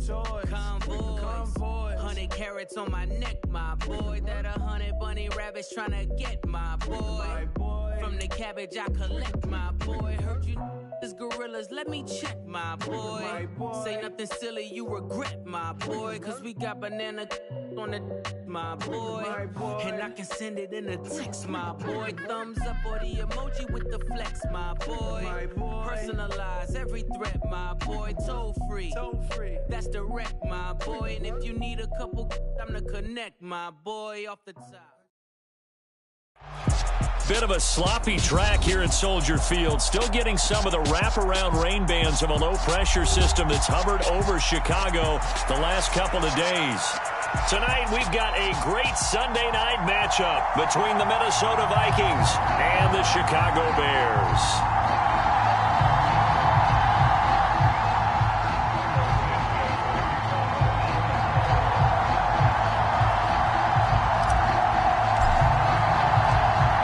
Convoy. 100 carats on my neck, my boy. That 100 bunny rabbits tryna get my boy. From the cabbage I collect, my boy. Heard you is gorillas, let me check, my boy. Say nothing silly, you regret, my boy. Cause we got banana on the my boy. And I can send it in a text, my boy. Thumbs up or the emoji with the flex, my boy. Personalize every threat, my boy. Toll free, that's direct, my boy. And if you need a couple, I'm to connect, my boy, off the top. Bit of a sloppy track here at Soldier Field. Still getting some of the wraparound rain bands of a low-pressure system that's hovered over Chicago the last couple of days. Tonight, we've got a great Sunday night matchup between the Minnesota Vikings and the Chicago Bears.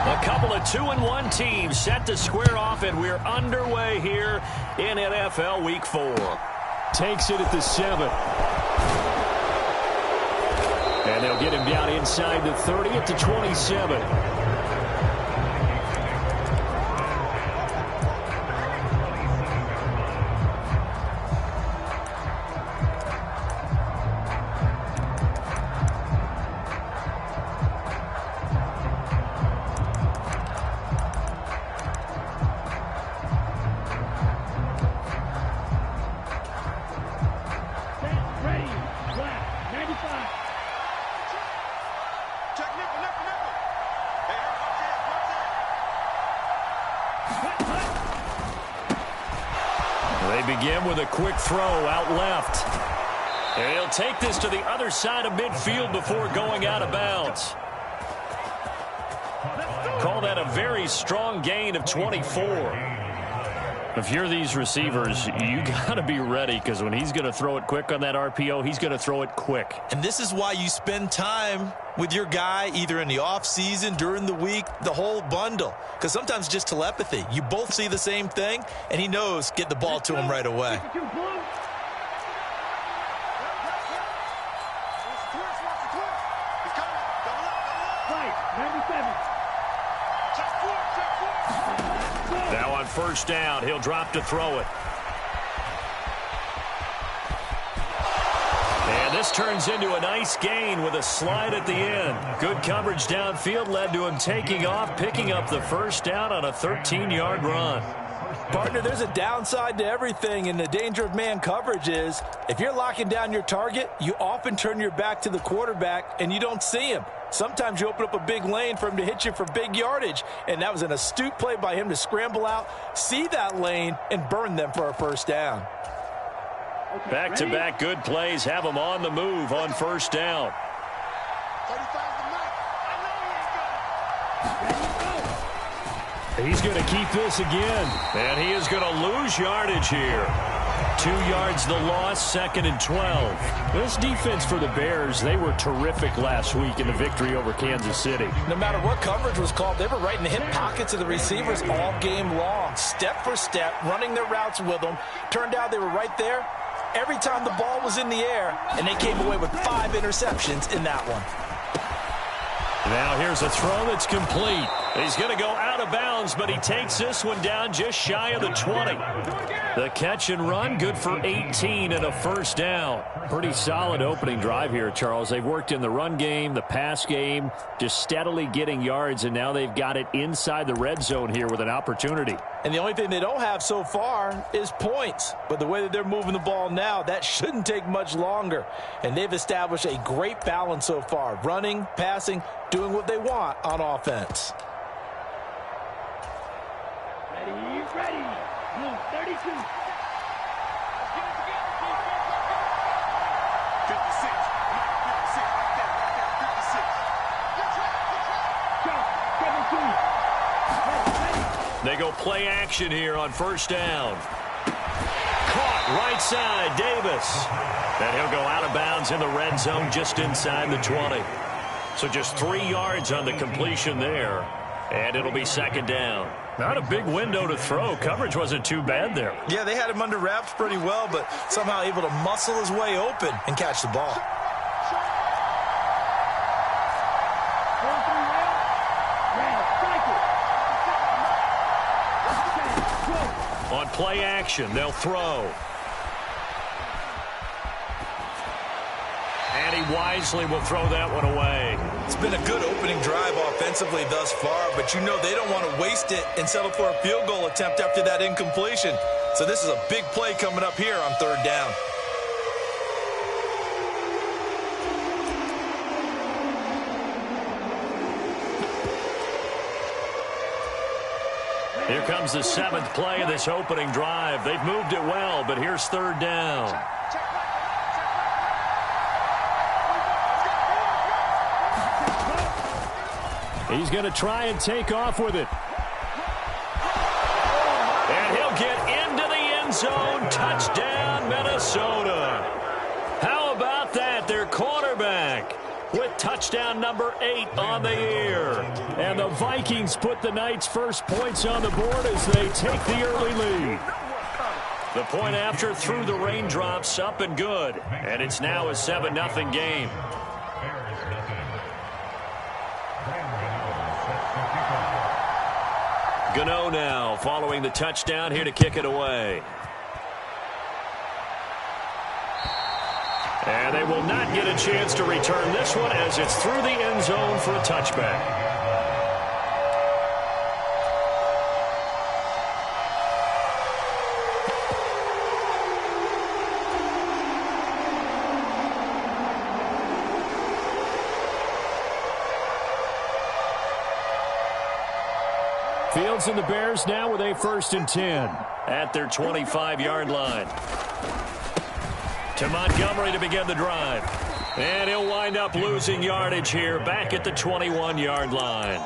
A couple of 2-1 teams set to square off, and we're underway here in NFL Week 4. Takes it at the 7. And they'll get him down inside the 30 at the 27. Begin with a quick throw out left. And he'll take this to the other side of midfield before going out of bounds. Call that a very strong gain of 24. If you're these receivers, you got to be ready, because when he's going to throw it quick on that RPO, he's going to throw it quick. And this is why you spend time with your guy either in the offseason, during the week, the whole bundle. Because sometimes just telepathy. You both see the same thing, and he knows get the ball to him right away. Now on first down, he'll drop to throw it. And this turns into a nice gain with a slide at the end. Good coverage downfield led to him taking off, picking up the first down on a 13-yard run. Partner, there's a downside to everything, and the danger of man coverage is if you're locking down your target, you often turn your back to the quarterback and you don't see him. Sometimes you open up a big lane for him to hit you for big yardage, and that was an astute play by him to scramble out, see that lane, and burn them for a first down. Back-to-back good plays have him on the move on first down. He's going to keep this again, and he is going to lose yardage here. 2 yards the loss, 2nd and 12. This defense for the Bears, they were terrific last week in the victory over Kansas City. No matter what coverage was called, they were right in the hip pockets of the receivers all game long. Step for step, running their routes with them. Turned out they were right there every time the ball was in the air, and they came away with 5 interceptions in that one. Now here's a throw that's complete. He's going to go out of bounds, but he takes this one down just shy of the 20. The catch and run, good for 18 and a first down. Pretty solid opening drive here, Charles. They've worked in the run game, the pass game, just steadily getting yards, and now they've got it inside the red zone here with an opportunity. And the only thing they don't have so far is points. But the way that they're moving the ball now, that shouldn't take much longer. And they've established a great balance so far. Running, passing, doing what they want on offense. Ready. Move 32. 56. They go play action here on first down. Caught right side, Davis. And he'll go out of bounds in the red zone just inside the 20. So just 3 yards on the completion there. And it'll be second down. Not a big window to throw. Coverage wasn't too bad there. Yeah, they had him under wraps pretty well, but somehow able to muscle his way open and catch the ball. On play action, they'll throw. And he wisely will throw that one away. It's been a good opening drive offensively thus far, but you know they don't want to waste it and settle for a field goal attempt after that incompletion. So this is a big play coming up here on third down. Here comes the 7th play of this opening drive. They've moved it well, but here's third down. He's going to try and take off with it. And he'll get into the end zone. Touchdown, Minnesota. How about that? Their quarterback with touchdown number 8 on the year. And the Vikings put the Knights' first points on the board as they take the early lead. The point after through the raindrops, up and good. And it's now a 7-0 game. Gano now following the touchdown here to kick it away. And they will not get a chance to return this one as it's through the end zone for a touchback. Fields and the Bears now with a 1st and 10 at their 25-yard line. To Montgomery to begin the drive. And he'll wind up losing yardage here back at the 21-yard line.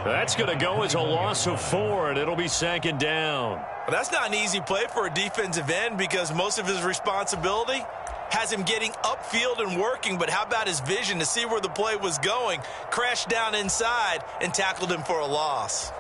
That's going to go as a loss of 4, and it'll be 2nd down. Well, that's not an easy play for a defensive end because most of his responsibility has him getting upfield and working, but how about his vision to see where the play was going, crashed down inside, and tackled him for a loss.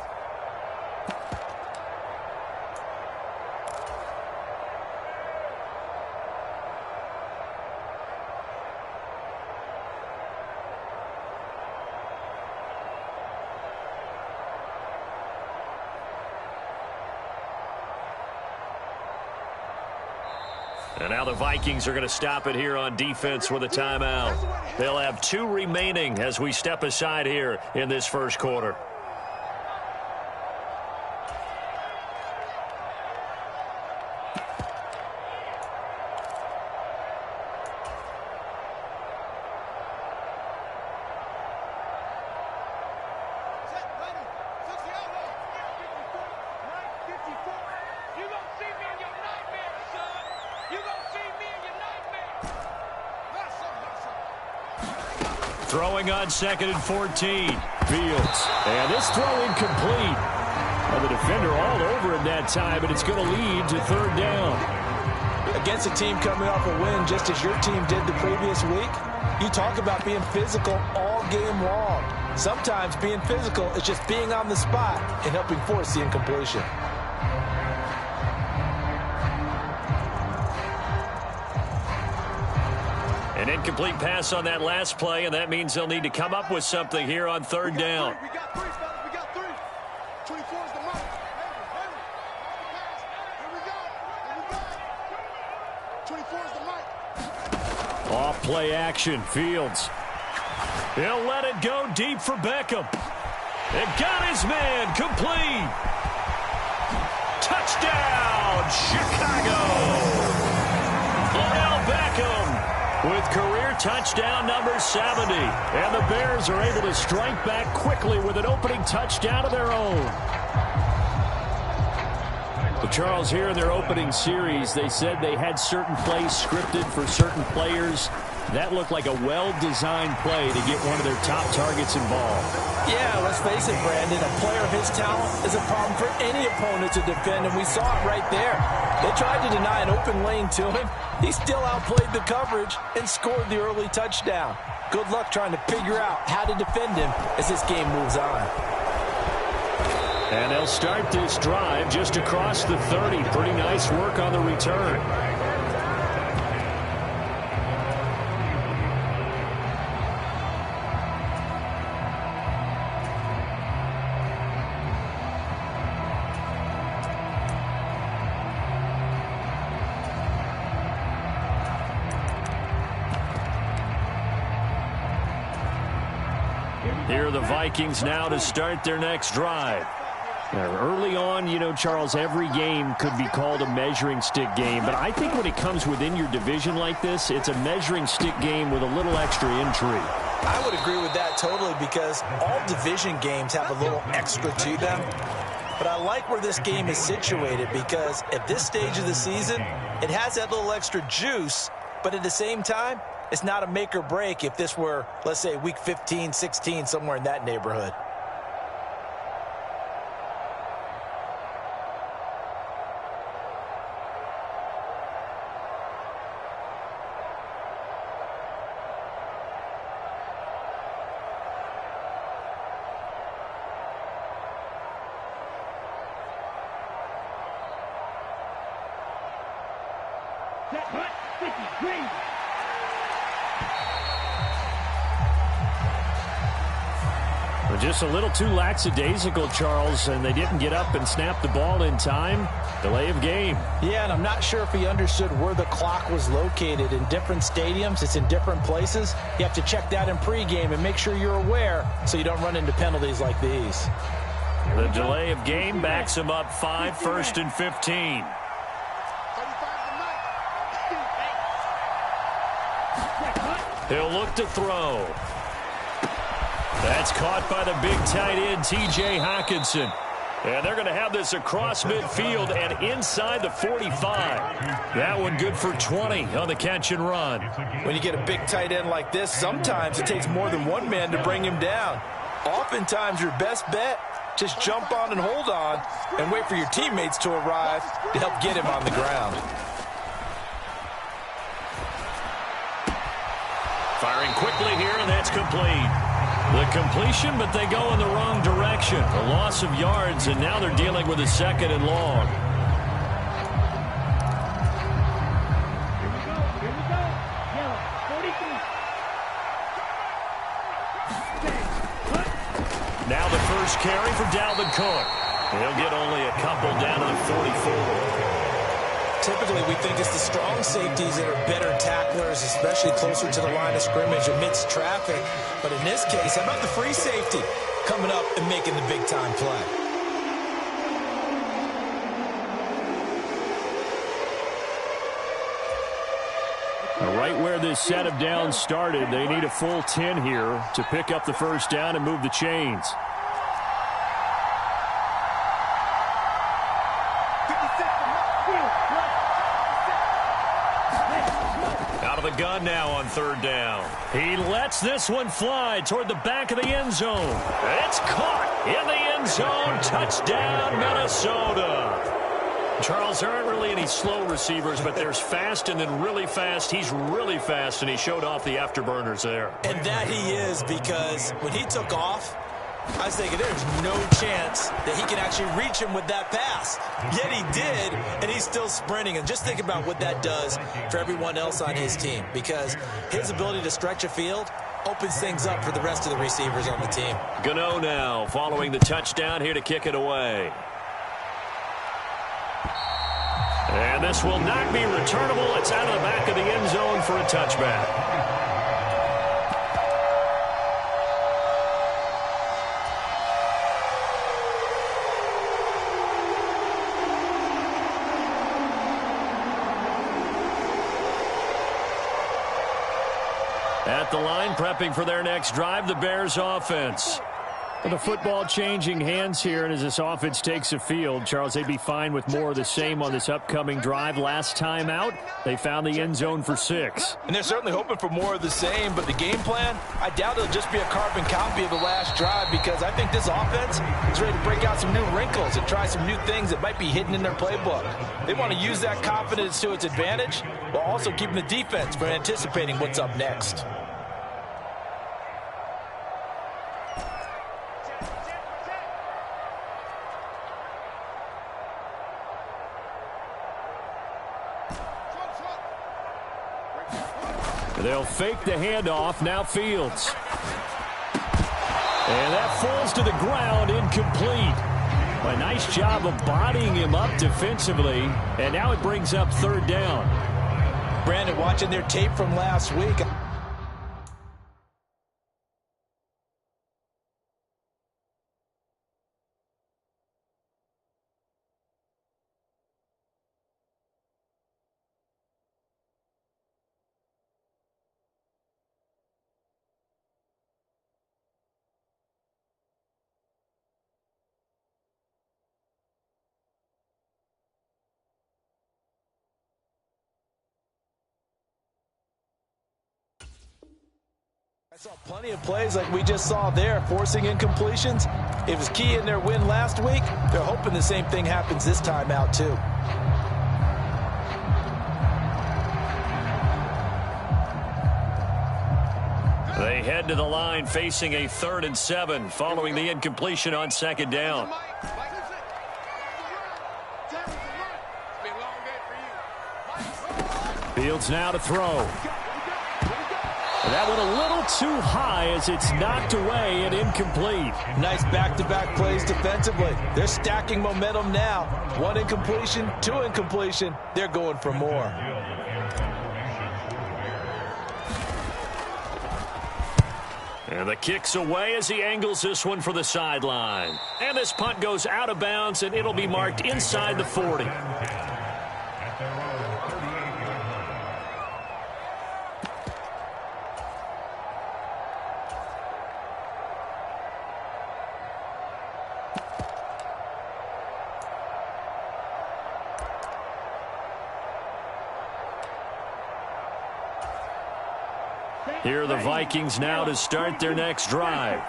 And now the Vikings are going to stop it here on defense with a timeout. They'll have 2 remaining as we step aside here in this first quarter. Throwing on 2nd and 14. Fields. And this throw incomplete. And the defender all over him that time, and it's going to lead to 3rd down. Against a team coming off a win just as your team did the previous week, you talk about being physical all game long. Sometimes being physical is just being on the spot and helping force the incompletion. An incomplete pass on that last play, and that means they'll need to come up with something here on 3rd down. We got 3, fellas. We got 3. 24 is the mark. Here we go. Here we go. 24 is the mark. Off play action. Fields. He'll let it go deep for Beckham. And got his man complete. Touchdown, Chicago. Odell Beckham with career touchdown number 70. And the Bears are able to strike back quickly with an opening touchdown of their own. Well, Charles, here in their opening series, they said they had certain plays scripted for certain players. That looked like a well-designed play to get one of their top targets involved. Yeah, let's face it, Brandon. A player of his talent is a problem for any opponent to defend, and we saw it right there. They tried to deny an open lane to him. He still outplayed the coverage and scored the early touchdown. Good luck trying to figure out how to defend him as this game moves on. And they'll start this drive just across the 30. Pretty nice work on the return. Here are the Vikings now to start their next drive. Now, early on, you know, Charles, every game could be called a measuring stick game. But I think when it comes within your division like this, it's a measuring stick game with a little extra intrigue. I would agree with that totally because all division games have a little extra to them. But I like where this game is situated because at this stage of the season, it has that little extra juice. But at the same time, it's not a make or break if this were, let's say, week 15, 16, somewhere in that neighborhood. Just a little too lackadaisical, Charles, and they didn't get up and snap the ball in time. Delay of game. Yeah, and I'm not sure if he understood where the clock was located. In different stadiums, it's in different places. You have to check that in pregame and make sure you're aware so you don't run into penalties like these. The delay of game backs him up 5, 1st and 15. He'll look to throw. That's caught by the big tight end, T.J. Hockenson. And they're going to have this across midfield and inside the 45. That one good for 20 on the catch and run. When you get a big tight end like this, sometimes it takes more than one man to bring him down. Oftentimes, your best bet, just jump on and hold on and wait for your teammates to arrive to help get him on the ground. Firing quickly here, and that's complete. The completion, but they go in the wrong direction. A loss of yards, and now they're dealing with a 2nd and long. Here we go. Yellow, 43. Now the first carry for Dalvin Cook. He'll get only a couple down to the 44. Typically, we think it's the strong safeties that are better tacklers, especially closer to the line of scrimmage amidst traffic. But in this case, how about the free safety coming up and making the big-time play? Right where this set of downs started, they need a full 10 here to pick up the first down and move the chains. Gun now on 3rd down. He lets this one fly toward the back of the end zone. It's caught in the end zone. Touchdown, Minnesota. Charles, there aren't really any slow receivers, but there's fast and then really fast. He's really fast, and he showed off the afterburners there. And that he is, because when he took off, I was thinking there's no chance that he can actually reach him with that pass. Yet he did, and he's still sprinting. And just think about what that does for everyone else on his team, because his ability to stretch a field opens things up for the rest of the receivers on the team. Gano now following the touchdown here to kick it away. And this will not be returnable. It's out of the back of the end zone for a touchback. At the line, prepping for their next drive, the Bears offense. With the football changing hands here, and as this offense takes the field, Charles, they'd be fine with more of the same on this upcoming drive. Last time out, they found the end zone for 6. And they're certainly hoping for more of the same, but the game plan, I doubt it'll just be a carbon copy of the last drive, because I think this offense is ready to break out some new wrinkles and try some new things that might be hidden in their playbook. They want to use that confidence to its advantage, while also keeping the defense from anticipating what's up next. They'll fake the handoff. Now Fields. And that falls to the ground, incomplete. A nice job of bodying him up defensively. And now it brings up third down. Brandon, watching their tape from last week. I saw plenty of plays like we just saw there, forcing incompletions. It was key in their win last week. They're hoping the same thing happens this time out, too. They head to the line facing a 3rd and 7 following the incompletion on 2nd down. Fields now to throw. That went a little too high as it's knocked away and incomplete. Nice back-to-back plays defensively. They're stacking momentum now. 1 incompletion, 2 incompletion. They're going for more. And the kick's away as he angles this one for the sideline. And this punt goes out of bounds, and it'll be marked inside the 40. Here are the Vikings now to start their next drive.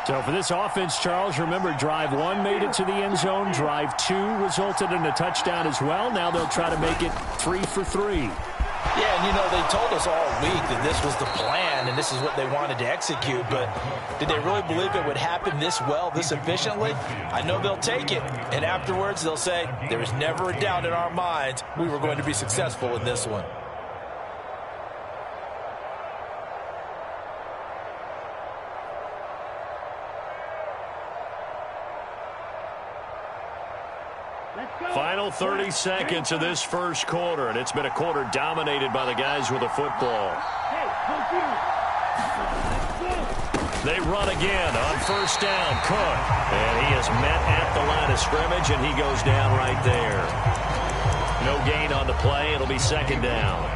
So for this offense, Charles, remember drive 1 made it to the end zone. Drive 2 resulted in a touchdown as well. Now they'll try to make it 3 for 3. Yeah, and you know, they told us all week that this was the plan and this is what they wanted to execute, but did they really believe it would happen this well, this efficiently? I know they'll take it, and afterwards they'll say, there was never a doubt in our minds we were going to be successful in this one. Final 30 seconds of this first quarter, and it's been a quarter dominated by the guys with the football. They run again on 1st down. Cook, and he is met at the line of scrimmage, and he goes down right there. No gain on the play. It'll be 2nd down.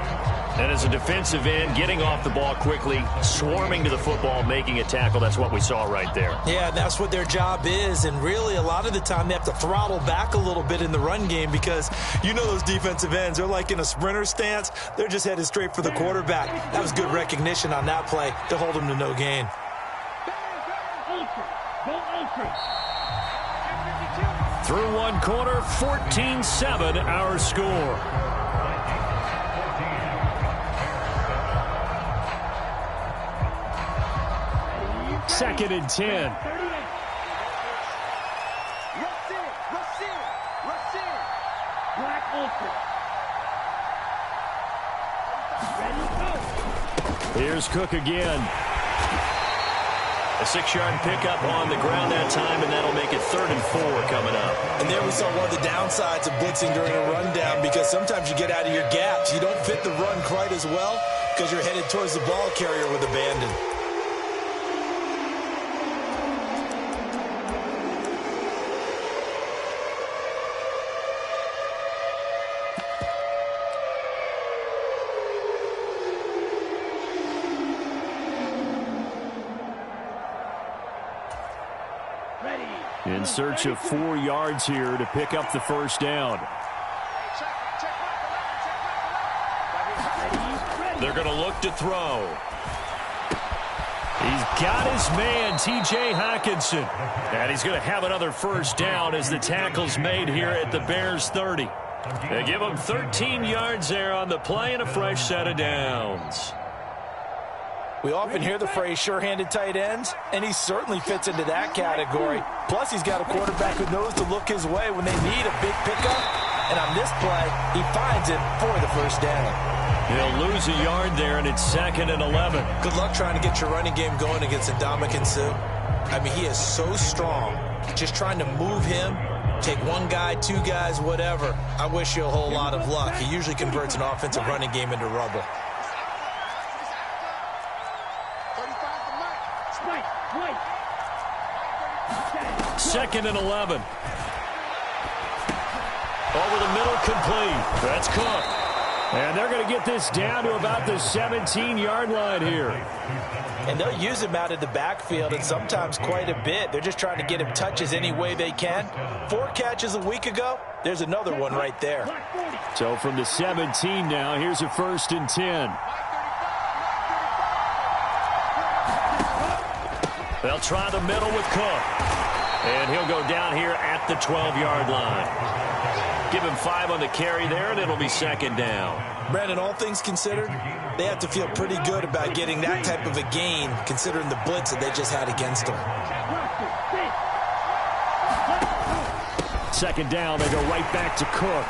And as a defensive end, getting off the ball quickly, swarming to the football, making a tackle, that's what we saw right there. Yeah, that's what their job is, and really a lot of the time they have to throttle back a little bit in the run game because you know those defensive ends, they're like in a sprinter stance. They're just headed straight for the quarterback. That was good recognition on that play to hold him to no gain. Through 1 quarter, 14-7 our score. Second and 10. Here's Cook again. A 6-yard pickup on the ground that time, and that'll make it 3rd and 4 coming up. And there we saw one of the downsides of blitzing during a rundown because sometimes you get out of your gaps. You don't fit the run quite as well because you're headed towards the ball carrier with abandon. In search of 4 yards here to pick up the 1st down. They're going to look to throw. He's got his man, T.J. Hockenson. And he's going to have another 1st down as the tackle's made here at the Bears 30. They give him 13 yards there on the play and a fresh set of downs. We often hear the phrase sure-handed tight ends, and he certainly fits into that category. Plus, he's got a quarterback who knows to look his way when they need a big pickup. And on this play, he finds it for the 1st down. He'll lose a yard there, and it's 2nd and 11. Good luck trying to get your running game going against Ndamukong Suh. I mean, he is so strong. Just trying to move him, take one guy, two guys, whatever. I wish you a whole lot of luck. He usually converts an offensive running game into rubble. Second and 11. Over the middle, complete. That's Cook. And they're going to get this down to about the 17-yard line here. And they'll use him out of the backfield, and sometimes quite a bit. They're just trying to get him touches any way they can. 4 catches a week ago. There's another one right there. So from the 17 now, here's a 1st and 10. They'll try the middle with Cook. And he'll go down here at the 12-yard line. Give him 5 on the carry there, and it'll be 2nd down. Brandon, all things considered, they have to feel pretty good about getting that type of a gain, considering the blitz that they just had against them. 2nd down, they go right back to Cook.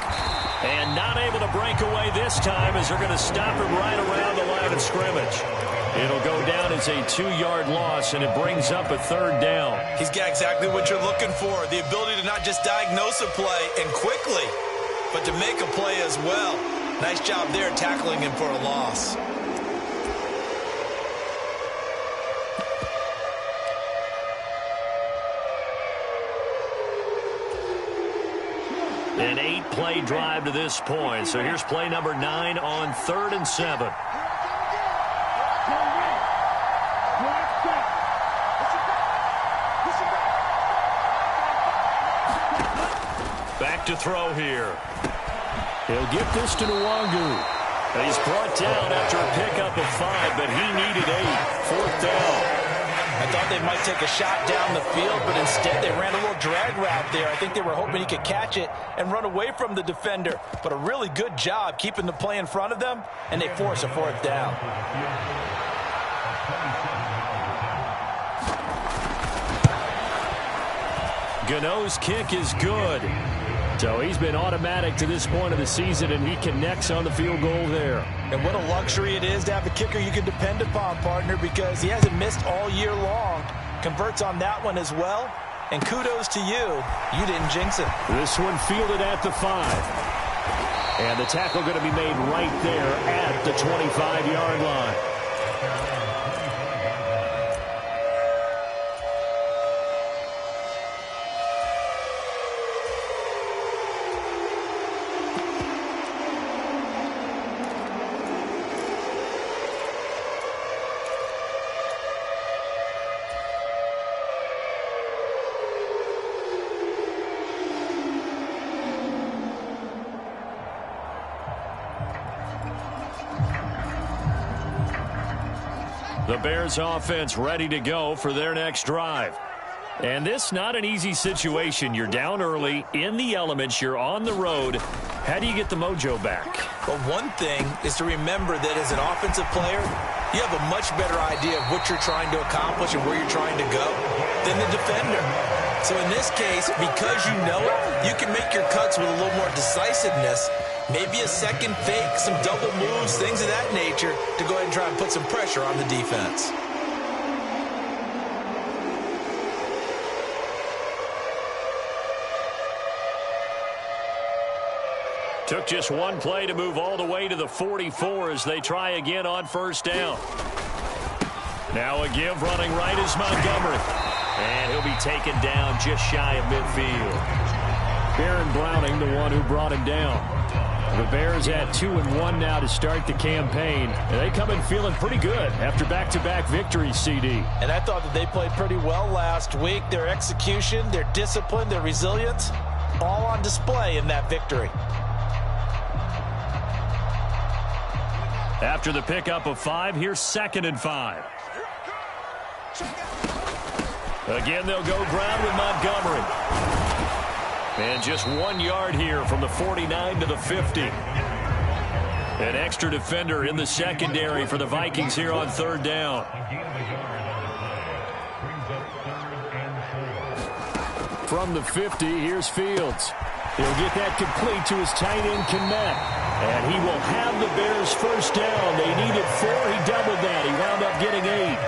And not able to break away this time as they're going to stop him right around the line of scrimmage. It'll go down as a 2-yard loss, and it brings up a 3rd down. He's got exactly what you're looking for, the ability to not just diagnose a play and quickly, but to make a play as well. Nice job there tackling him for a loss. An 8-play drive to this point. So here's play number 9 on 3rd and 7. Back to throw here. He'll get this to Nwangu. He's brought down after a pickup of 5, but he needed 8. 4th down. I thought they might take a shot down the field, but instead they ran a little drag route there. I think they were hoping he could catch it and run away from the defender. But a really good job keeping the play in front of them, and they force a 4th down. Gano's kick is good. So he's been automatic to this point of the season, and he connects on the field goal there. And what a luxury it is to have a kicker you can depend upon, partner, because he hasn't missed all year long. Converts on that one as well. And kudos to you. You didn't jinx it. This one fielded at the 5. And the tackle going to be made right there at the 25-yard line. The Bears offense ready to go for their next drive. And this not an easy situation. You're down early, in the elements, you're on the road. How do you get the mojo back? But one thing is to remember that as an offensive player, you have a much better idea of what you're trying to accomplish and where you're trying to go than the defender. So in this case, because you know it, you can make your cuts with a little more decisiveness. Maybe a second fake, some double moves, things of that nature to go ahead and try and put some pressure on the defense. Took just one play to move all the way to the 44 as they try again on 1st down. Now a give running right is Montgomery. And he'll be taken down just shy of midfield. Baron Browning, the one who brought him down. The Bears at 2-1 now to start the campaign. And they come in feeling pretty good after back-to-back victories, CD. And I thought that they played pretty well last week. Their execution, their discipline, their resilience, all on display in that victory. After the pickup of 5, here's 2nd and 5. Again, they'll go ground with Montgomery. And just 1 yard here from the 49 to the 50. An extra defender in the secondary for the Vikings here on 3rd down. From the 50, here's Fields. He'll get that complete to his tight end, Kmet. And he will have the Bears first down. They needed 4. He doubled that. He wound up getting 8.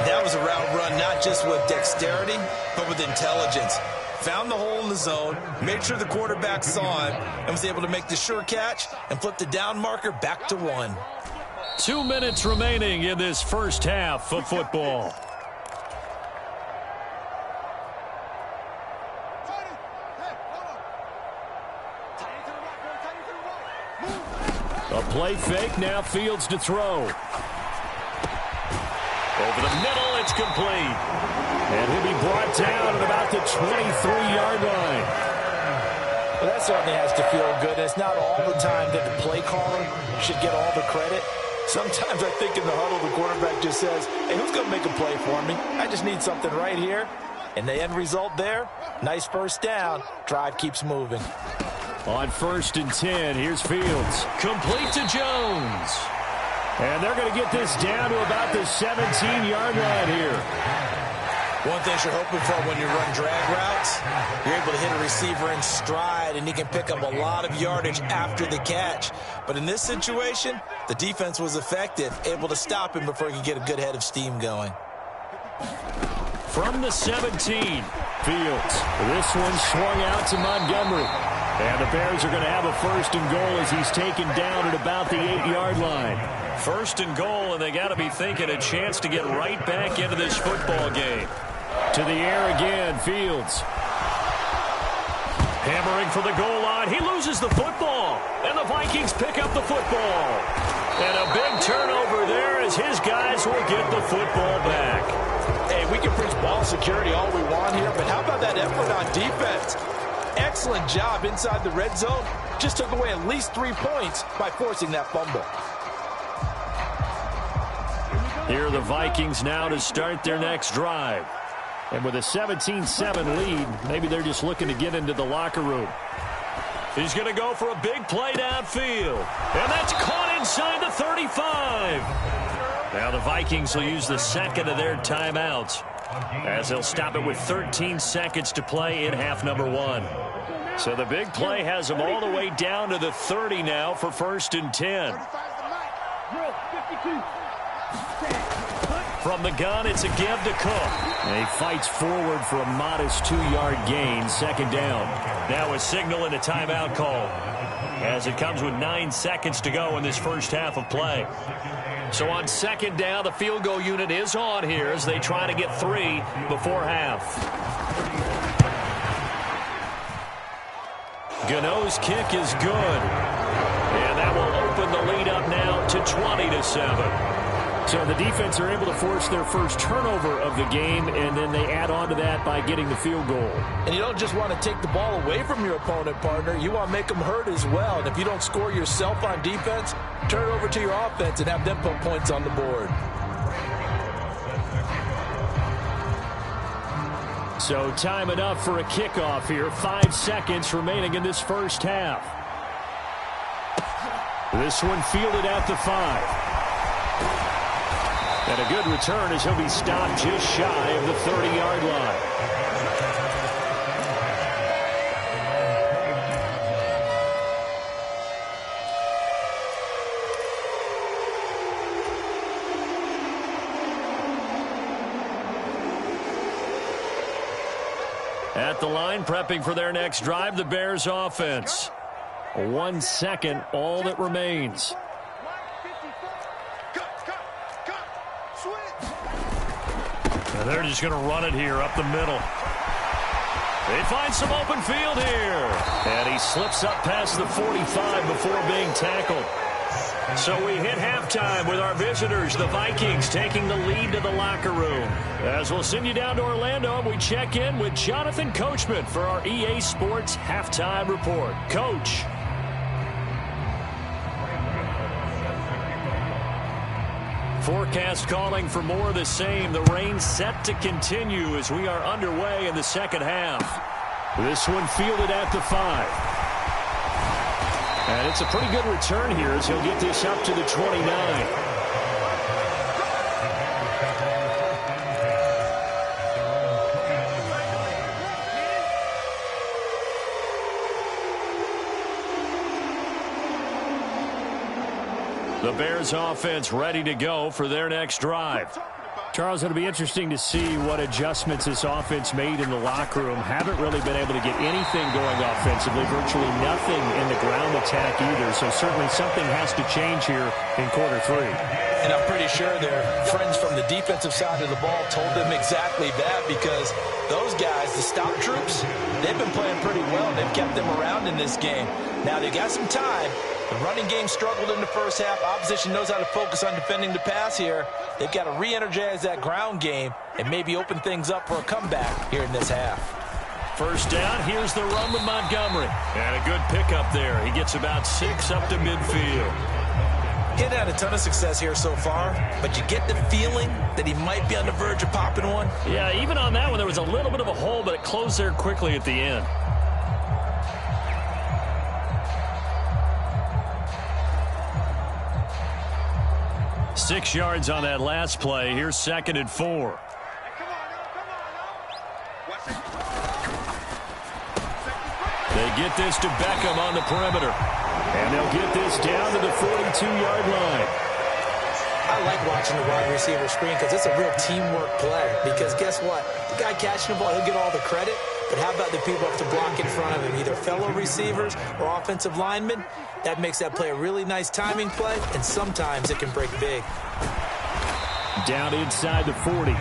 That was a route run not just with dexterity, but with intelligence. Found the hole in the zone, made sure the quarterback saw him, and was able to make the sure catch and flip the down marker back to 1. 2 minutes remaining in this first half of football. A play fake, now Fields to throw. Over the middle, it's complete. And he'll be brought down at about the 23-yard line. Well, that certainly has to feel good. It's not all the time that the play caller should get all the credit. Sometimes I think in the huddle, the quarterback just says, hey, who's going to make a play for me? I just need something right here. And the end result there, nice first down. Drive keeps moving. On 1st and 10, here's Fields. Complete to Jones. And they're going to get this down to about the 17-yard line here. One thing you're hoping for when you run drag routes, you're able to hit a receiver in stride, and he can pick up a lot of yardage after the catch. But in this situation, the defense was effective, able to stop him before he could get a good head of steam going. From the 17, Fields. This one swung out to Montgomery. And the Bears are going to have a 1st and goal as he's taken down at about the 8-yard line. 1st and goal, and they got to be thinking a chance to get right back into this football game. To the air again, Fields. Hammering for the goal line. He loses the football, and the Vikings pick up the football. And a big turnover there as his guys will get the football back. Hey, we can preach ball security all we want here, but how about that effort on defense? Excellent job inside the red zone. Just took away at least 3 points by forcing that fumble. Here are the Vikings now to start their next drive. And with a 17-7 lead, maybe they're just looking to get into the locker room. He's going to go for a big play downfield. And that's caught inside the 35. Now the Vikings will use the second of their timeouts, as they'll stop it with 13 seconds to play in half number 1. So the big play has them all the way down to the 30 now for 1st and 10. From the gun, it's a give to Cook. And he fights forward for a modest 2-yard gain, 2nd down. Now a signal and a timeout call, as it comes with 9 seconds to go in this first half of play. So on 2nd down, the field goal unit is on here as they try to get 3 before half. Gano's kick is good. And that will open the lead up now to 20-7. So the defense are able to force their first turnover of the game, and then they add on to that by getting the field goal. And you don't just want to take the ball away from your opponent, partner. You want to make them hurt as well. And if you don't score yourself on defense, turn it over to your offense and have them put points on the board. So time enough for a kickoff here. 5 seconds remaining in this first half. This one fielded at the 5. And a good return as he'll be stopped just shy of the 30-yard line. At the line, prepping for their next drive, the Bears offense. 1 second, all that remains. And they're just going to run it here up the middle. They find some open field here. And he slips up past the 45 before being tackled. So we hit halftime with our visitors, the Vikings, taking the lead to the locker room. As we'll send you down to Orlando, we check in with Jonathan Coachman for our EA Sports Halftime Report. Coach. Forecast calling for more of the same. The rain set to continue as we are underway in the second half. This one fielded at the 5. And it's a pretty good return here as he'll get this up to the 29. The Bears offense ready to go for their next drive. Charles, it'll be interesting to see what adjustments this offense made in the locker room. Haven't really been able to get anything going offensively, virtually nothing in the ground attack either. So certainly something has to change here in quarter 3. And I'm pretty sure their friends from the defensive side of the ball told them exactly that, because those guys, the stop troops, they've been playing pretty well. They've kept them around in this game. Now they got some time. The running game struggled in the first half. Opposition knows how to focus on defending the pass here. They've got to re-energize that ground game and maybe open things up for a comeback here in this half. First down, here's the run with Montgomery. And a good pickup there. He gets about 6 up to midfield. He hadn't had a ton of success here so far, but you get the feeling that he might be on the verge of popping one. Yeah, even on that one, there was a little bit of a hole, but it closed there quickly at the end. Six yards on that last play. Here's 2nd and 4. They get this to Beckham on the perimeter. And they'll get this down to the 42-yard line. I like watching the wide receiver screen because it's a real teamwork play. Because guess what? The guy catching the ball, he'll get all the credit. But how about the people up to block in front of him, either fellow receivers or offensive linemen? That makes that play a really nice timing play, and sometimes it can break big. Down inside the 40.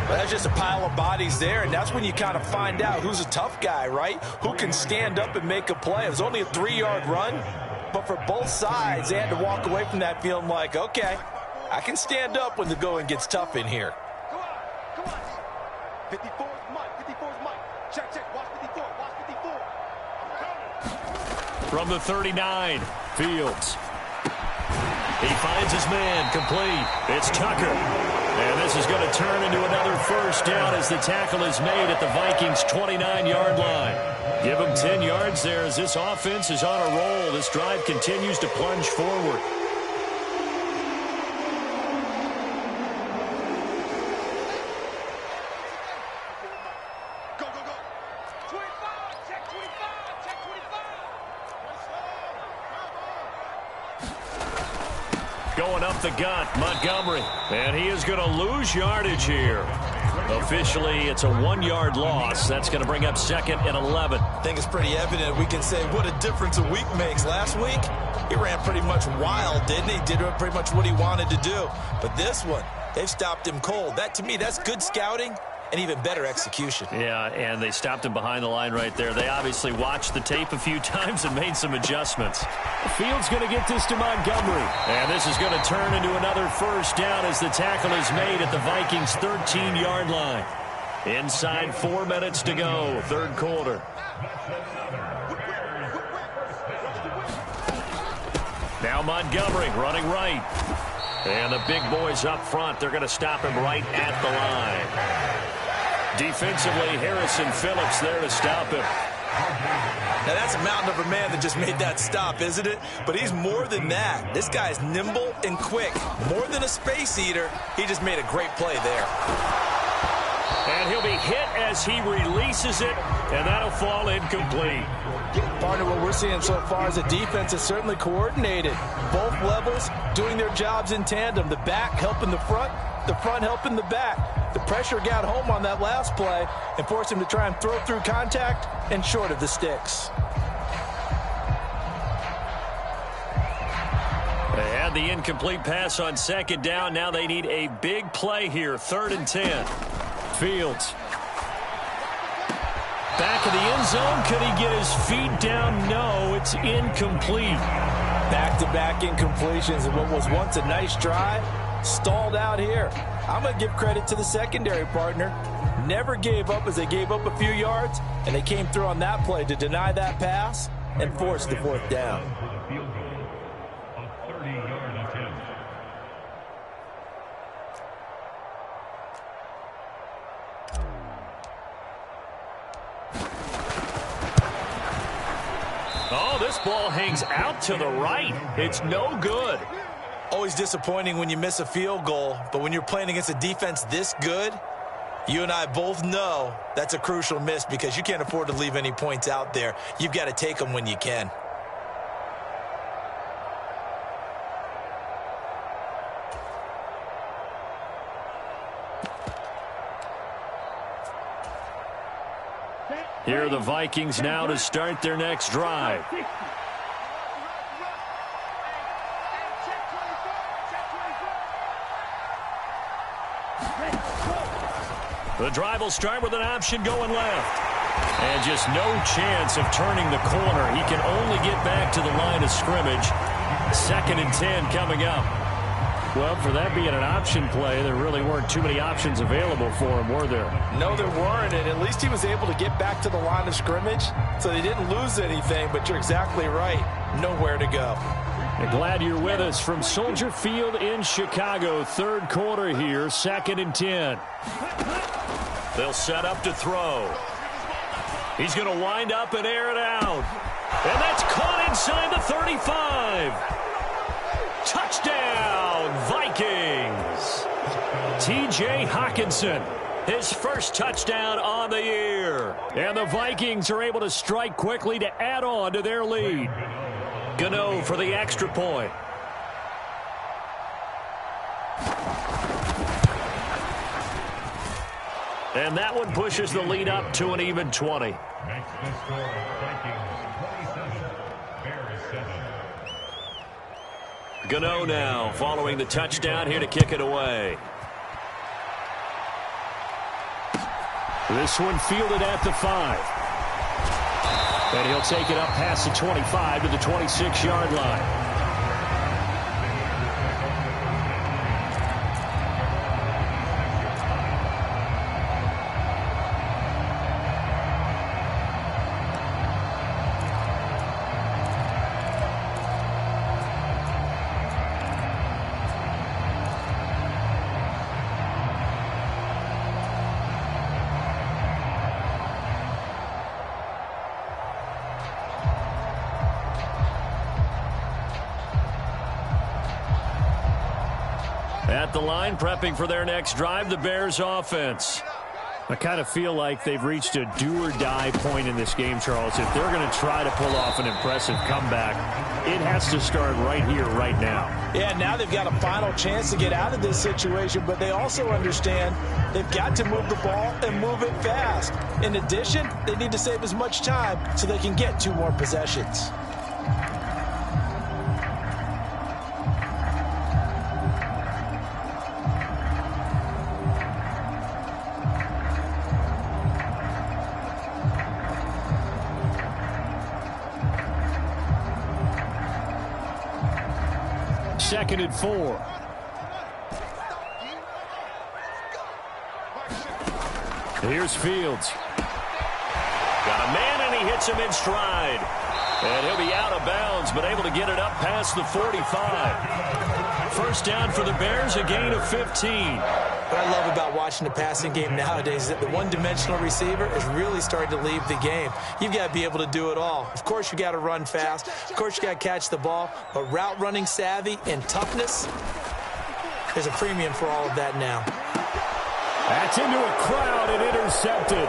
Well, that's just a pile of bodies there, and that's when you kind of find out who's a tough guy, right? Who can stand up and make a play. It was only a 3-yard run, but for both sides, they had to walk away from that feeling like, okay, I can stand up when the going gets tough in here. Come on. 54 is Mike. 54 is Mike. Check. Watch 54. Watch 54. From the 39, Fields. He finds his man, complete. It's Tucker. And this is going to turn into another first down as the tackle is made at the Vikings' 29-yard line. Give them 10 yards there as this offense is on a roll. This drive continues to plunge forward. Go. 25. Check 25. Check 25. Going up the gut, Montgomery. And he is going to lose yardage here. Officially, it's a 1-yard loss. That's going to bring up 2nd and 11. I think it's pretty evident. We can say what a difference a week makes. Last week, he ran pretty much wild, didn't he? Did pretty much what he wanted to do. But this one, they've stopped him cold. That, to me, that's good scouting and even better execution. Yeah, and they stopped him behind the line right there. They obviously watched the tape a few times and made some adjustments. Fields going to get this to Montgomery. And this is going to turn into another first down as the tackle is made at the Vikings' 13-yard line. Inside 4 minutes to go, third quarter. Now Montgomery running right. And the big boys up front, they're going to stop him right at the line. Defensively, Harrison Phillips there to stop him. Now, that's a mountain of a man that just made that stop, isn't it? But he's more than that. This guy's nimble and quick. More than a space eater, he just made a great play there. And he'll be hit as he releases it, and that'll fall incomplete. Partner, what we're seeing so far is the defense is certainly coordinated. Both levels doing their jobs in tandem. The back helping the front helping the back. The pressure got home on that last play and forced him to try and throw through contact and short of the sticks. They had the incomplete pass on 2nd down. Now they need a big play here, 3rd and 10. Fields. Back of the end zone. Could he get his feet down? No, it's incomplete. Back-to-back incompletions and what was once a nice drive stalled out here. I'm going to give credit to the secondary partner. Never gave up as they gave up a few yards, and they came through on that play to deny that pass and force the 4th down. Oh, this ball hangs out to the right. It's no good. Always disappointing when you miss a field goal, but when you're playing against a defense this good, you and I both know that's a crucial miss because you can't afford to leave any points out there. You've got to take them when you can. Here are the Vikings now to start their next drive. The drive will start with an option going left. And just no chance of turning the corner. He can only get back to the line of scrimmage. 2nd and 10 coming up. Well, for that being an option play, there really weren't too many options available for him, were there? No, there weren't, and at least he was able to get back to the line of scrimmage, so they didn't lose anything, but you're exactly right. Nowhere to go. Glad you're with us from Soldier Field in Chicago. 3rd quarter here, 2nd and 10. They'll set up to throw. He's going to wind up and air it out. And that's caught inside the 35. Touchdown, Vikings. T.J. Hockenson, his first touchdown on the year. And the Vikings are able to strike quickly to add on to their lead. Gano for the extra point. And that one pushes the lead up to an even 20. Gano now following the touchdown here to kick it away. This one fielded at the 5. And he'll take it up past the 25 to the 26-yard line. At the line, prepping for their next drive, the Bears offense. I kind of feel like they've reached a do-or-die point in this game, Charles. If they're going to try to pull off an impressive comeback, it has to start right here, right now. Yeah, now they've got a final chance to get out of this situation, but they also understand they've got to move the ball and move it fast. In addition, they need to save as much time so they can get 2 more possessions. Second and 4. Here's Fields. Got a man, and he hits him in stride. And he'll be out of bounds, but able to get it up past the 45. First down for the Bears, a gain of 15. What I love about watching the passing game nowadays is that the one-dimensional receiver is really starting to leave the game. You've got to be able to do it all. Of course, you got to run fast. Of course, you got to catch the ball. But route running savvy and toughness, there's a premium for all of that now. That's into a crowd and intercepted.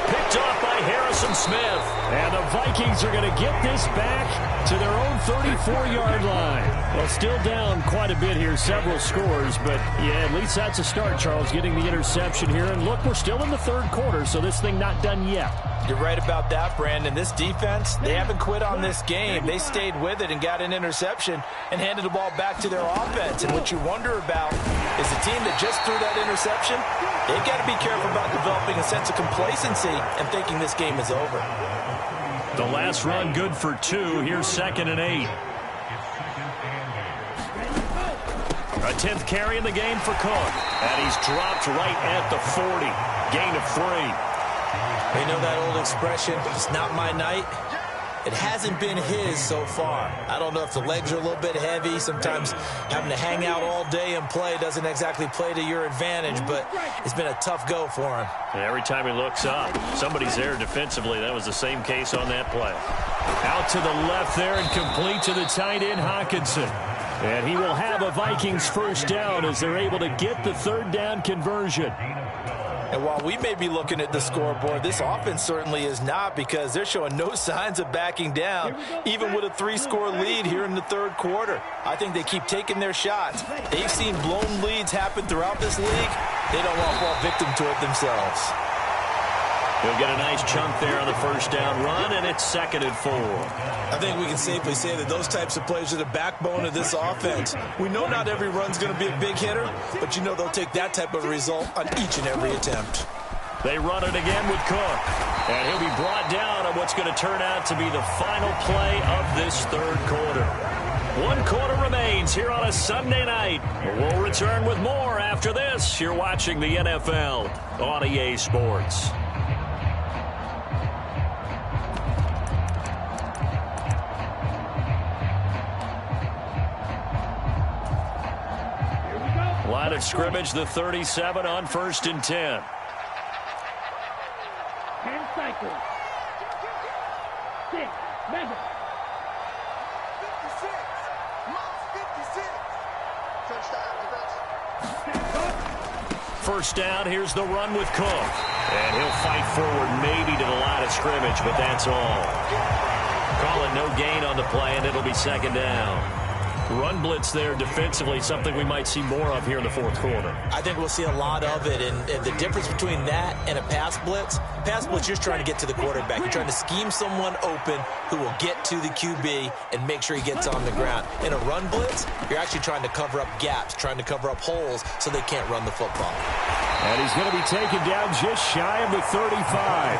Picked off by Harrison Smith. And the Vikings are going to get this back to their own 34-yard line. Well, still down quite a bit here, several scores, but yeah, at least that's a start, Charles, getting the interception here. And look, we're still in the 3rd quarter, so this thing not done yet. You're right about that, Brandon. This defense, they haven't quit on this game. They stayed with it and got an interception and handed the ball back to their offense. And what you wonder about is the team that just threw that interception, they've got to be careful about developing a sense of complacency and thinking this game is over. The last run good for 2. Here's 2nd and 8. A 10th carry in the game for Cook. And he's dropped right at the 40. Gain of 3. You know that old expression, it's not my night? It hasn't been his so far. I don't know if the legs are a little bit heavy. Sometimes having to hang out all day and play doesn't exactly play to your advantage, but it's been a tough go for him. And every time he looks up, somebody's there defensively. That was the same case on that play. Out to the left there and complete to the tight end, Hockenson. And he will have a Vikings first down as they're able to get the 3rd down conversion. And while we may be looking at the scoreboard, this offense certainly is not, because they're showing no signs of backing down, even with a 3-score lead here in the 3rd quarter. I think they keep taking their shots. They've seen blown leads happen throughout this league. They don't want to fall victim to it themselves. He'll get a nice chunk there on the first down run, and it's 2nd and 4. I think we can safely say that those types of plays are the backbone of this offense. We know not every run's going to be a big hitter, but you know they'll take that type of result on each and every attempt. They run it again with Cook, and he'll be brought down on what's going to turn out to be the final play of this third quarter. 1 quarter remains here on a Sunday night. We'll return with more after this. You're watching the NFL on EA Sports. Line of scrimmage, the 37 on 1st and 10. 10 cycles. 6, measure. 56. Lost 56. Touchdown. First down, here's the run with Cook. And he'll fight forward maybe to the line of scrimmage, but that's all. Calling no gain on the play, and it'll be 2nd down. Run blitz there defensively, something we might see more of here in the 4th quarter. I think we'll see a lot of it, and the difference between that and a pass blitz, you're trying to get to the quarterback. You're trying to scheme someone open who will get to the QB and make sure he gets on the ground. In a run blitz, you're actually trying to cover up gaps, trying to cover up holes so they can't run the football. And he's going to be taken down just shy of the 35.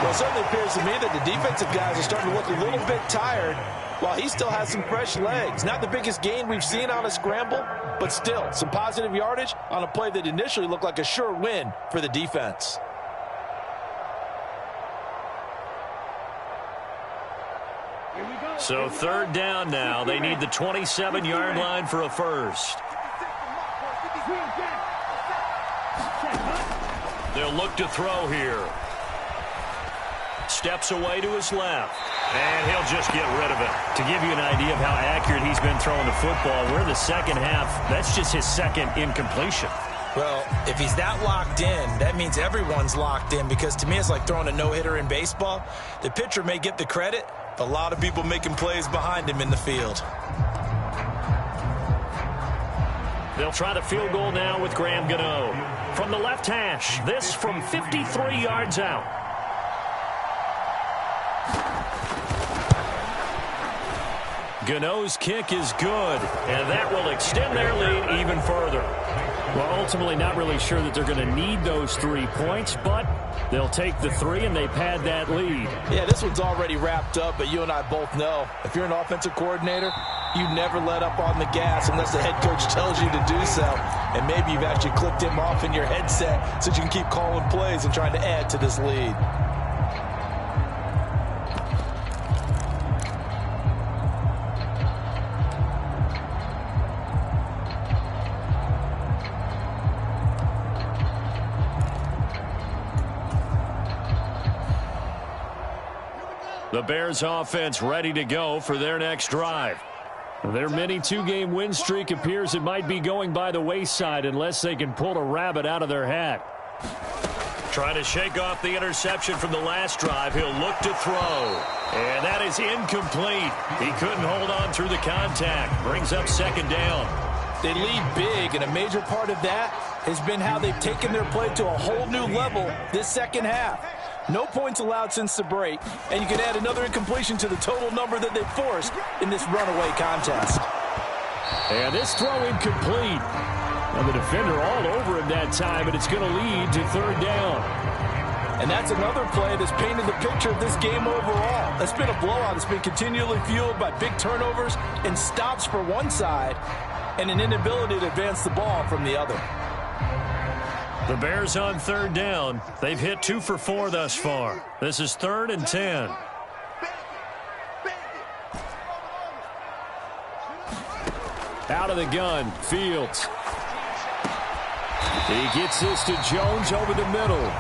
Well, it certainly appears to me that the defensive guys are starting to look a little bit tired, while he still has some fresh legs. Not the biggest gain we've seen on a scramble, but still some positive yardage on a play that initially looked like a sure win for the defense. So 3rd down now. They need the 27-yard line for a first. They'll look to throw here. Steps away to his left. And he'll just get rid of it. To give you an idea of how accurate he's been throwing the football, we're in the 2nd half. That's just his 2nd incompletion. Well, if he's that locked in, that means everyone's locked in, because to me it's like throwing a no-hitter in baseball. The pitcher may get the credit, but a lot of people making plays behind him in the field. They'll try the field goal now with Graham Gano. From the left hash, this from 53 yards out. Gano's kick is good, and that will extend their lead even further. Well, ultimately not really sure that they're going to need those 3 points, but they'll take the 3 and they pad that lead. Yeah, this one's already wrapped up, but you and I both know if you're an offensive coordinator, you never let up on the gas unless the head coach tells you to do so. And maybe you've actually clicked him off in your headset so you can keep calling plays and trying to add to this lead. The Bears offense ready to go for their next drive. Their mini 2-game win streak appears it might be going by the wayside unless they can pull a rabbit out of their hat. Trying to shake off the interception from the last drive. He'll look to throw. And that is incomplete. He couldn't hold on through the contact. Brings up 2nd down. They lead big, and a major part of that has been how they've taken their play to a whole new level this 2nd half. No points allowed since the break, and you can add another incompletion to the total number that they've forced in this runaway contest. And this throw incomplete. And the defender all over him that time, and it's going to lead to 3rd down. And that's another play that's painted the picture of this game overall. It's been a blowout. It's been continually fueled by big turnovers and stops for one side and an inability to advance the ball from the other. The Bears on 3rd down. They've hit 2 for 4 thus far. This is 3rd and 10. Out of the gun, Fields. He gets this to Jones over the middle.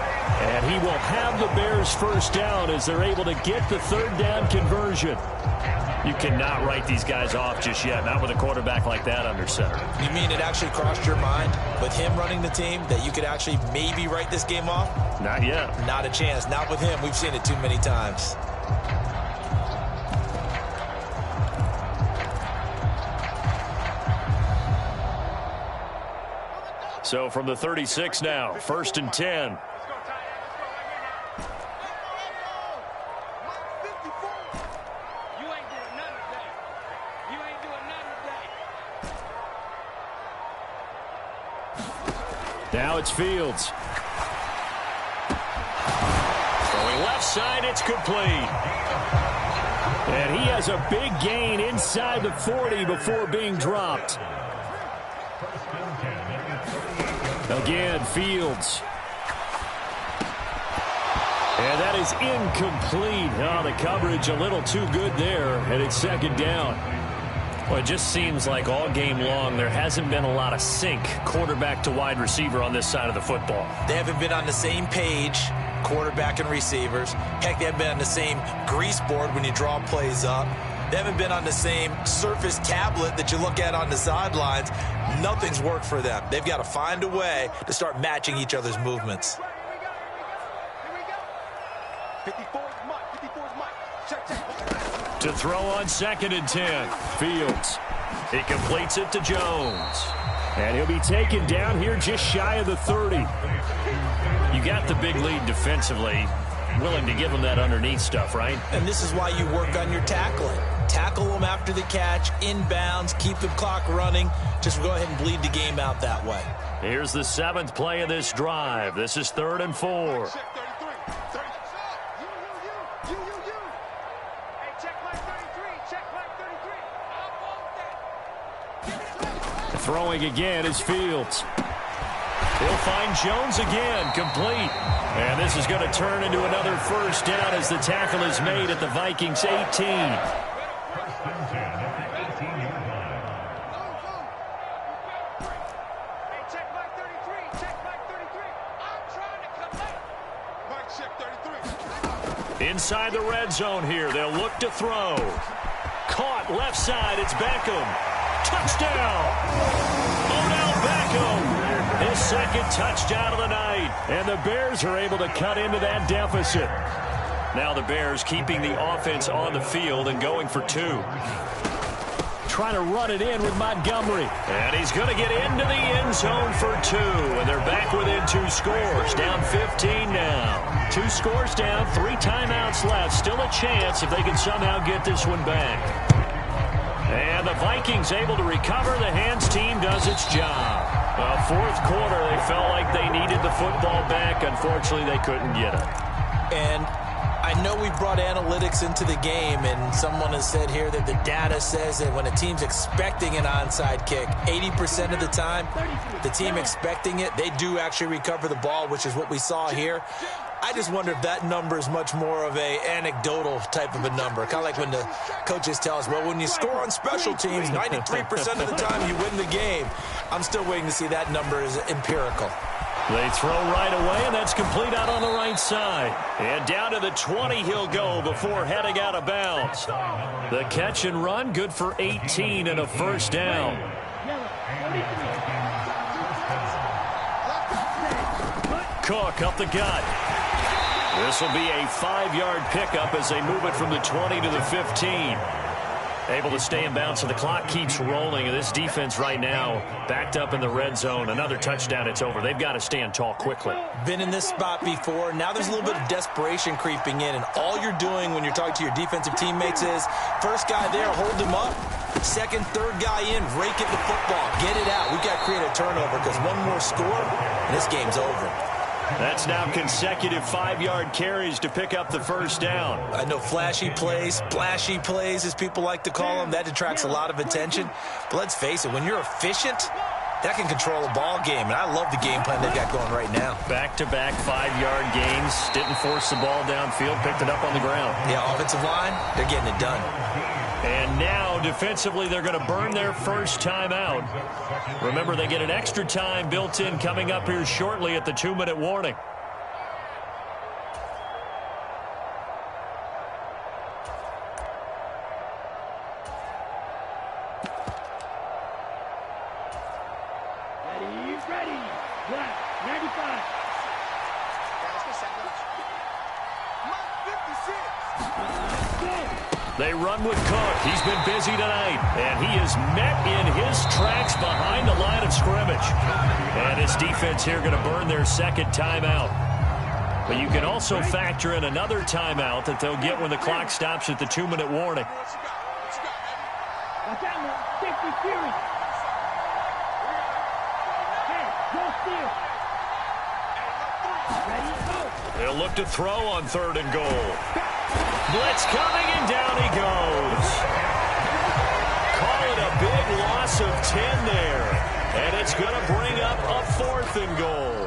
And he will have the Bears first down as they're able to get the 3rd down conversion. You cannot write these guys off just yet, not with a quarterback like that under center. You mean it actually crossed your mind with him running the team that you could actually maybe write this game off? Not yet. Not a chance. Not with him. We've seen it too many times. So from the 36 now, 1st and 10. Now it's Fields. Throwing left side, it's complete. And he has a big gain inside the 40 before being dropped. Again, Fields. And that is incomplete. Oh, the coverage a little too good there, and it's second down. Well, it just seems like all game long there hasn't been a lot of sync quarterback to wide receiver on this side of the football. They haven't been on the same page, quarterback and receivers. Heck, they haven't been on the same grease board when you draw plays up. They haven't been on the same Surface tablet that you look at on the sidelines. Nothing's worked for them. They've got to find a way to start matching each other's movements. To throw on 2nd and 10. Fields. He completes it to Jones. And he'll be taken down here just shy of the 30. You got the big lead defensively. Willing to give them that underneath stuff, right? And this is why you work on your tackling. Tackle them after the catch, inbounds, keep the clock running. Just go ahead and bleed the game out that way. Here's the 7th play of this drive. This is 3rd and 4. Throwing again is Fields. He'll find Jones again, complete. And this is going to turn into another first down as the tackle is made at the Vikings 18. Inside the red zone here, they'll look to throw. Caught left side, it's Beckham. Touchdown! Odell Beckham, his 2nd touchdown of the night. And the Bears are able to cut into that deficit. Now the Bears keeping the offense on the field and going for 2. Trying to run it in with Montgomery. And he's going to get into the end zone for 2. And they're back within 2 scores. Down 15 now. 2 scores down, 3 timeouts left. Still a chance if they can somehow get this one back. And the Vikings able to recover. The hands team does its job. 4th quarter, they felt like they needed the football back. Unfortunately, they couldn't get it. And I know we brought analytics into the game, and someone has said here that the data says that when a team's expecting an onside kick, 80% of the time, the team expecting it, they do actually recover the ball, which is what we saw here. I just wonder if that number is much more of a anecdotal type of a number. Kind of like when the coaches tell us, well, when you score on special teams, 93% of the time you win the game. I'm still waiting to see that number is empirical. They throw right away, and that's complete out on the right side. And down to the 20 he'll go before heading out of bounds. The catch and run, good for 18 and a first down. Cook up the gut. This will be a 5-yard pickup as they move it from the 20 to the 15. Able to stay in bounds, so the clock keeps rolling. And this defense right now backed up in the red zone. Another touchdown, it's over. They've got to stand tall quickly. Been in this spot before. Now there's a little bit of desperation creeping in. And all you're doing when you're talking to your defensive teammates is, first guy there, hold him up. Second, third guy in, rake at the football. Get it out. We've got to create a turnover because one more score, and this game's over. That's now consecutive 5-yard carries to pick up the first down. I know flashy plays, splashy plays, as people like to call them, that attracts a lot of attention. But let's face it, when you're efficient, that can control a ball game. And I love the game plan they've got going right now. Back-to-back 5-yard gains. Didn't force the ball downfield, picked it up on the ground. Yeah, offensive line, they're getting it done. And now, defensively, they're going to burn their first timeout. Remember, they get an extra time built in coming up here shortly at the 2-minute warning. Ready. Black, 95. They run with Cook. He's been busy tonight, and he is met in his tracks behind the line of scrimmage. And his defense here going to burn their second timeout. But you can also factor in another timeout that they'll get when the clock stops at the 2-minute warning. Watch out, man. Take the series. Hey, go steal. They'll look to throw on 3rd and goal. Blitz coming, and down he goes. Call it a big loss of 10 there. And it's going to bring up a 4th and goal.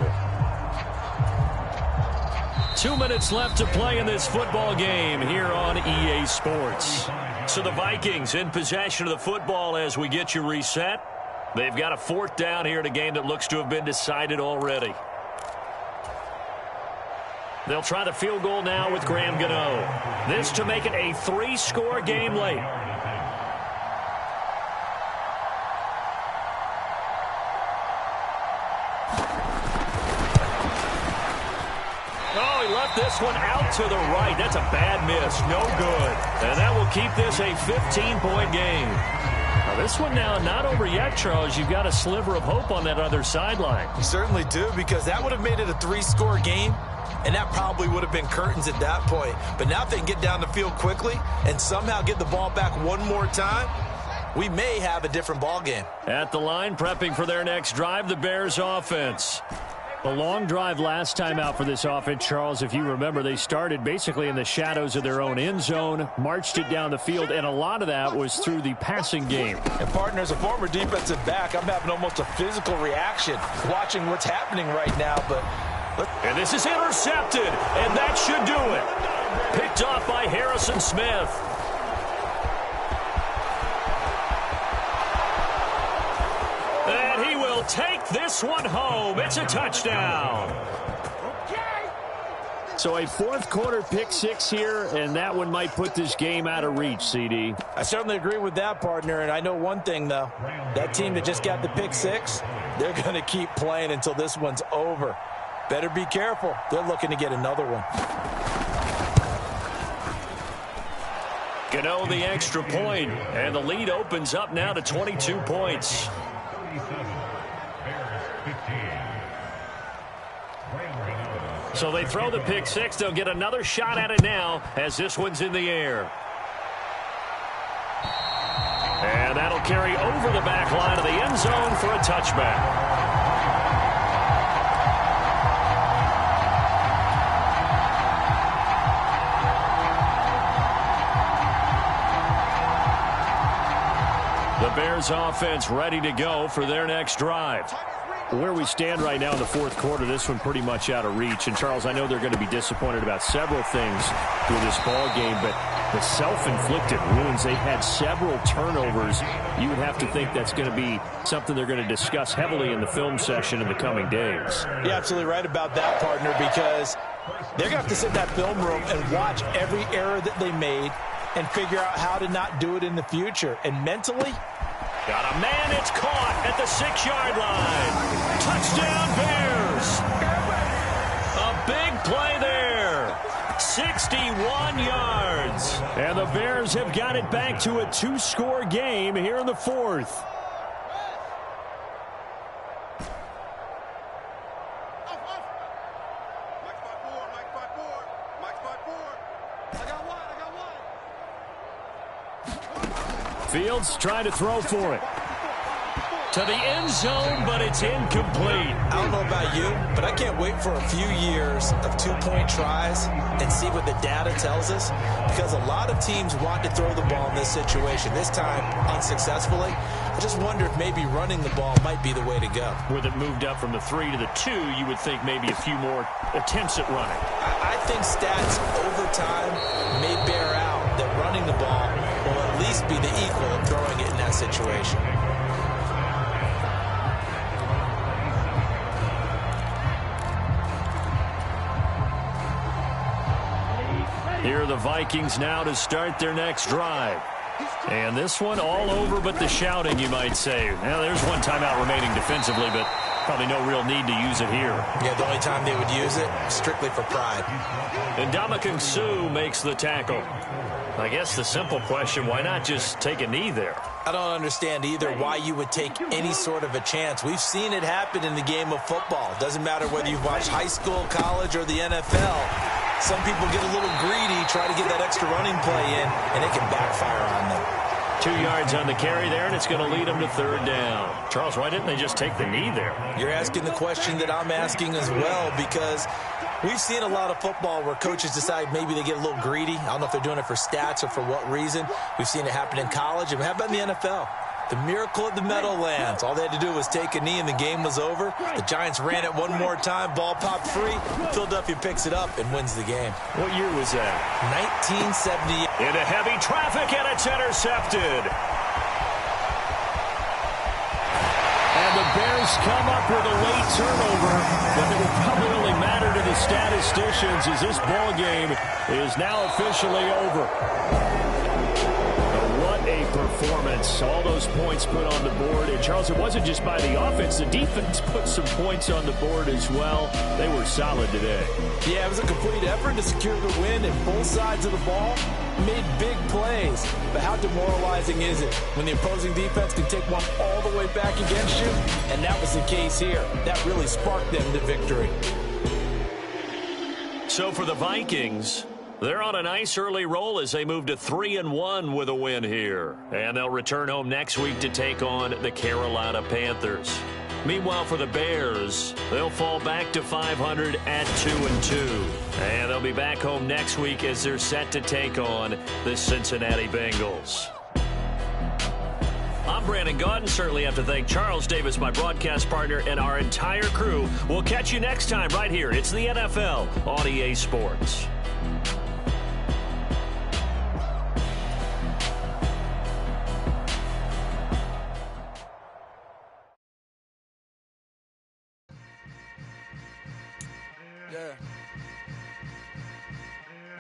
2 minutes left to play in this football game here on EA Sports. So the Vikings in possession of the football as we get you reset. They've got a 4th down here in a game that looks to have been decided already. They'll try the field goal now with Graham Gano. This to make it a 3-score game late. Oh, he left this one out to the right. That's a bad miss. No good. And that will keep this a 15-point game. Now this one now not over yet, Charles. You've got a sliver of hope on that other sideline. You certainly do, because that would have made it a 3-score game, and that probably would have been curtains at that point. But now if they can get down the field quickly and somehow get the ball back one more time, we may have a different ball game. At the line, prepping for their next drive, the Bears offense. A long drive last time out for this offense, Charles. If you remember, they started basically in the shadows of their own end zone, marched it down the field, and a lot of that was through the passing game. And, partner, as a former defensive back, I'm having almost a physical reaction watching what's happening right now. And this is intercepted, and that should do it. Picked off by Harrison Smith. And he will take this one home. It's a touchdown. So a 4th quarter pick 6 here, and that one might put this game out of reach, CD. I certainly agree with that, partner, and I know one thing, though. That team that just got the pick 6, they're going to keep playing until this one's over. Better be careful. They're looking to get another one. Gano the extra point, and the lead opens up now to 22 points. So they throw the pick 6. They'll get another shot at it now as this one's in the air. And that'll carry over the back line of the end zone for a touchback. The Bears offense ready to go for their next drive. Where we stand right now in the 4th quarter, this one pretty much out of reach. And, Charles, I know they're going to be disappointed about several things through this ball game, but the self-inflicted wounds, they've had several turnovers. You would have to think that's going to be something they're going to discuss heavily in the film session in the coming days. You're absolutely right about that, partner, because they're going to have to sit in that film room and watch every error that they made and figure out how to not do it in the future. And mentally, got a man, it's caught at the 6-yard line. Touchdown, Bears. A big play there. 61 yards. And the Bears have got it back to a 2-score game here in the 4th. Fields trying to throw for it. To the end zone, but it's incomplete. I don't know about you, but I can't wait for a few years of 2-point tries and see what the data tells us, because a lot of teams want to throw the ball in this situation. This time, unsuccessfully. I just wonder if maybe running the ball might be the way to go. With it moved up from the 3 to the 2, you would think maybe a few more attempts at running. I think stats over time may bear out that running the ball will at least be the equal of throwing it in that situation. Here are the Vikings now to start their next drive. And this one all over but the shouting, you might say. Now, there's one timeout remaining defensively, but probably no real need to use it here. Yeah, the only time they would use it, strictly for pride. And Ndamukong Suh makes the tackle. I guess the simple question, why not just take a knee there? I don't understand either why you would take any sort of a chance. We've seen it happen in the game of football. Doesn't matter whether you've watched high school, college, or the NFL. Some people get a little greedy, try to get that extra running play in, and it can backfire on them. 2 yards on the carry there, and it's going to lead them to third down. Charles, why didn't they just take the knee there? You're asking the question that I'm asking as well, because we've seen a lot of football where coaches decide maybe they get a little greedy. I don't know if they're doing it for stats or for what reason. We've seen it happen in college, and how about in the NFL? The miracle of the Meadowlands. All they had to do was take a knee and the game was over. The Giants ran it one more time. Ball popped free. Philadelphia picks it up and wins the game. What year was that? 1978. Into heavy traffic, and it's intercepted. And the Bears come up with a late turnover, but it will probably only matter to the statisticians as this ball game is now officially over. What a performance. All those points put on the board. And, Charles, it wasn't just by the offense. The defense put some points on the board as well. They were solid today. Yeah, it was a complete effort to secure the win, and both sides of the ball made big plays. But how demoralizing is it when the opposing defense can take one all the way back against you? And that was the case here. That really sparked them to victory. So for the Vikings, they're on a nice early roll as they move to 3-1 with a win here. And they'll return home next week to take on the Carolina Panthers. Meanwhile, for the Bears, they'll fall back to 500 at 2-2. And they'll be back home next week as they're set to take on the Cincinnati Bengals. I'm Brandon Gaudin. Certainly have to thank Charles Davis, my broadcast partner, and our entire crew. We'll catch you next time right here. It's the NFL on EA Sports.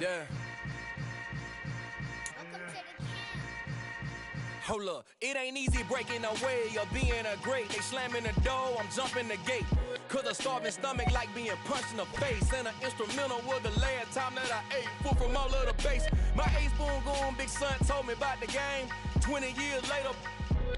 Yeah. Hold up, it ain't easy breaking away or being a great. They slamming the door, I'm jumping the gate. Cause a starving stomach like being punched in the face. And an instrumental was the last time that I ate food from all of the base. My ace boom goon big son told me about the game. 20 years later,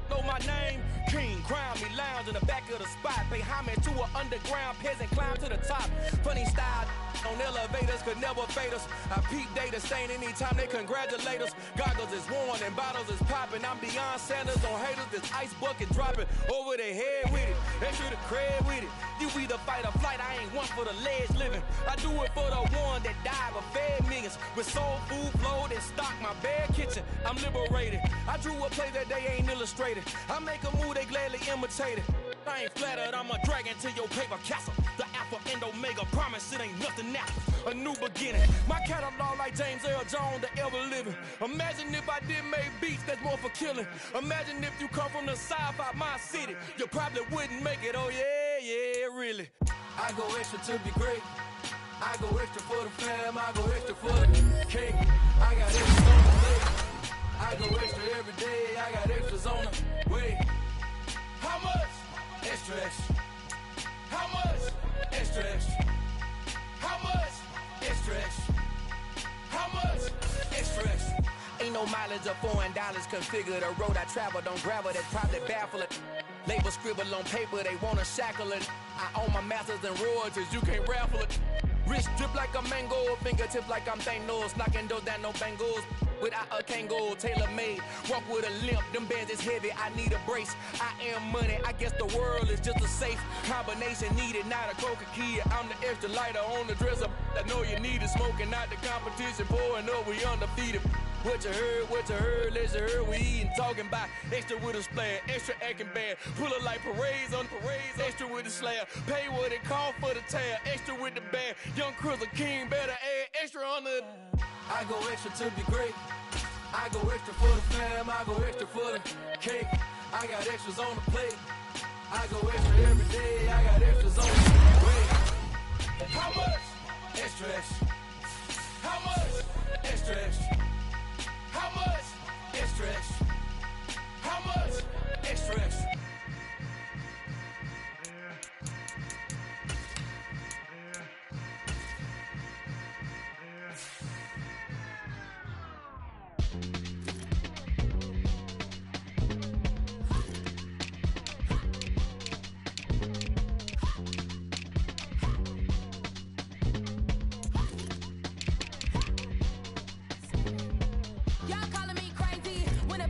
know my name. King, crown me, lounge in the back of the spot. Pay homage to an underground peasant, climb to the top. Funny style on elevators could never fade us. I peep data stain anytime they congratulate us. Goggles is worn and bottles is popping. I'm Deion Sanders on haters, this ice bucket dropping over their head with it. Extra the cred with it. You either fight or flight, I ain't one for the ledge living. I do it for the one that died but fed millions. With soul food flowed and stock my bad kitchen. I'm liberated. I drew a play that they ain't illustrated. I make a move, they gladly imitate it. I ain't flattered, I'm a dragon to your paper castle. The Alpha and Omega, promise it ain't nothing now. A new beginning. My catalog like James Earl Jones, the ever living. Imagine if I did make beats that's more for killing. Imagine if you come from the south out my city. You probably wouldn't make it, oh yeah, really. I go extra to be great. I go extra for the fam, I go extra for the cake. I got extras on the plate. I go extra every day, I got extras on the way. How much? Extra, extra. How much? Extra, extra. How much? Extra, extra. How much? Extra, extra. Ain't no mileage of $4 configure the road I travel. Don't gravel, that's probably baffling. Label scribble on paper, they wanna shackle it. I own my masters and royalties, you can't raffle it. Wrist drip like a mango, fingertip like I'm Thanos. Knocking those down, no bangles. Without a Kango, tailor-made. Walk with a limp, them bands is heavy, I need a brace. I am money, I guess the world is just a safe combination needed, not a coca key. I'm the extra lighter on the dresser. I know you need it, smoking out the competition, pouring up, we undefeated. What you heard, let's hear we eating, talking about extra with a splash, extra acting bad. Pull it like parades on parades, extra with the slab. Pay what it cost for the tab, extra with the bag. Young Chris, a king, better add extra on the. I go extra to be great. I go extra for the fam, I go extra for the cake. I got extras on the plate. I go extra every day, I got extras on the way. How much? Extra, extra. How much? Extra, extra. How much? Extra, extra. How much? Extra, extra. Y'all calling me crazy when a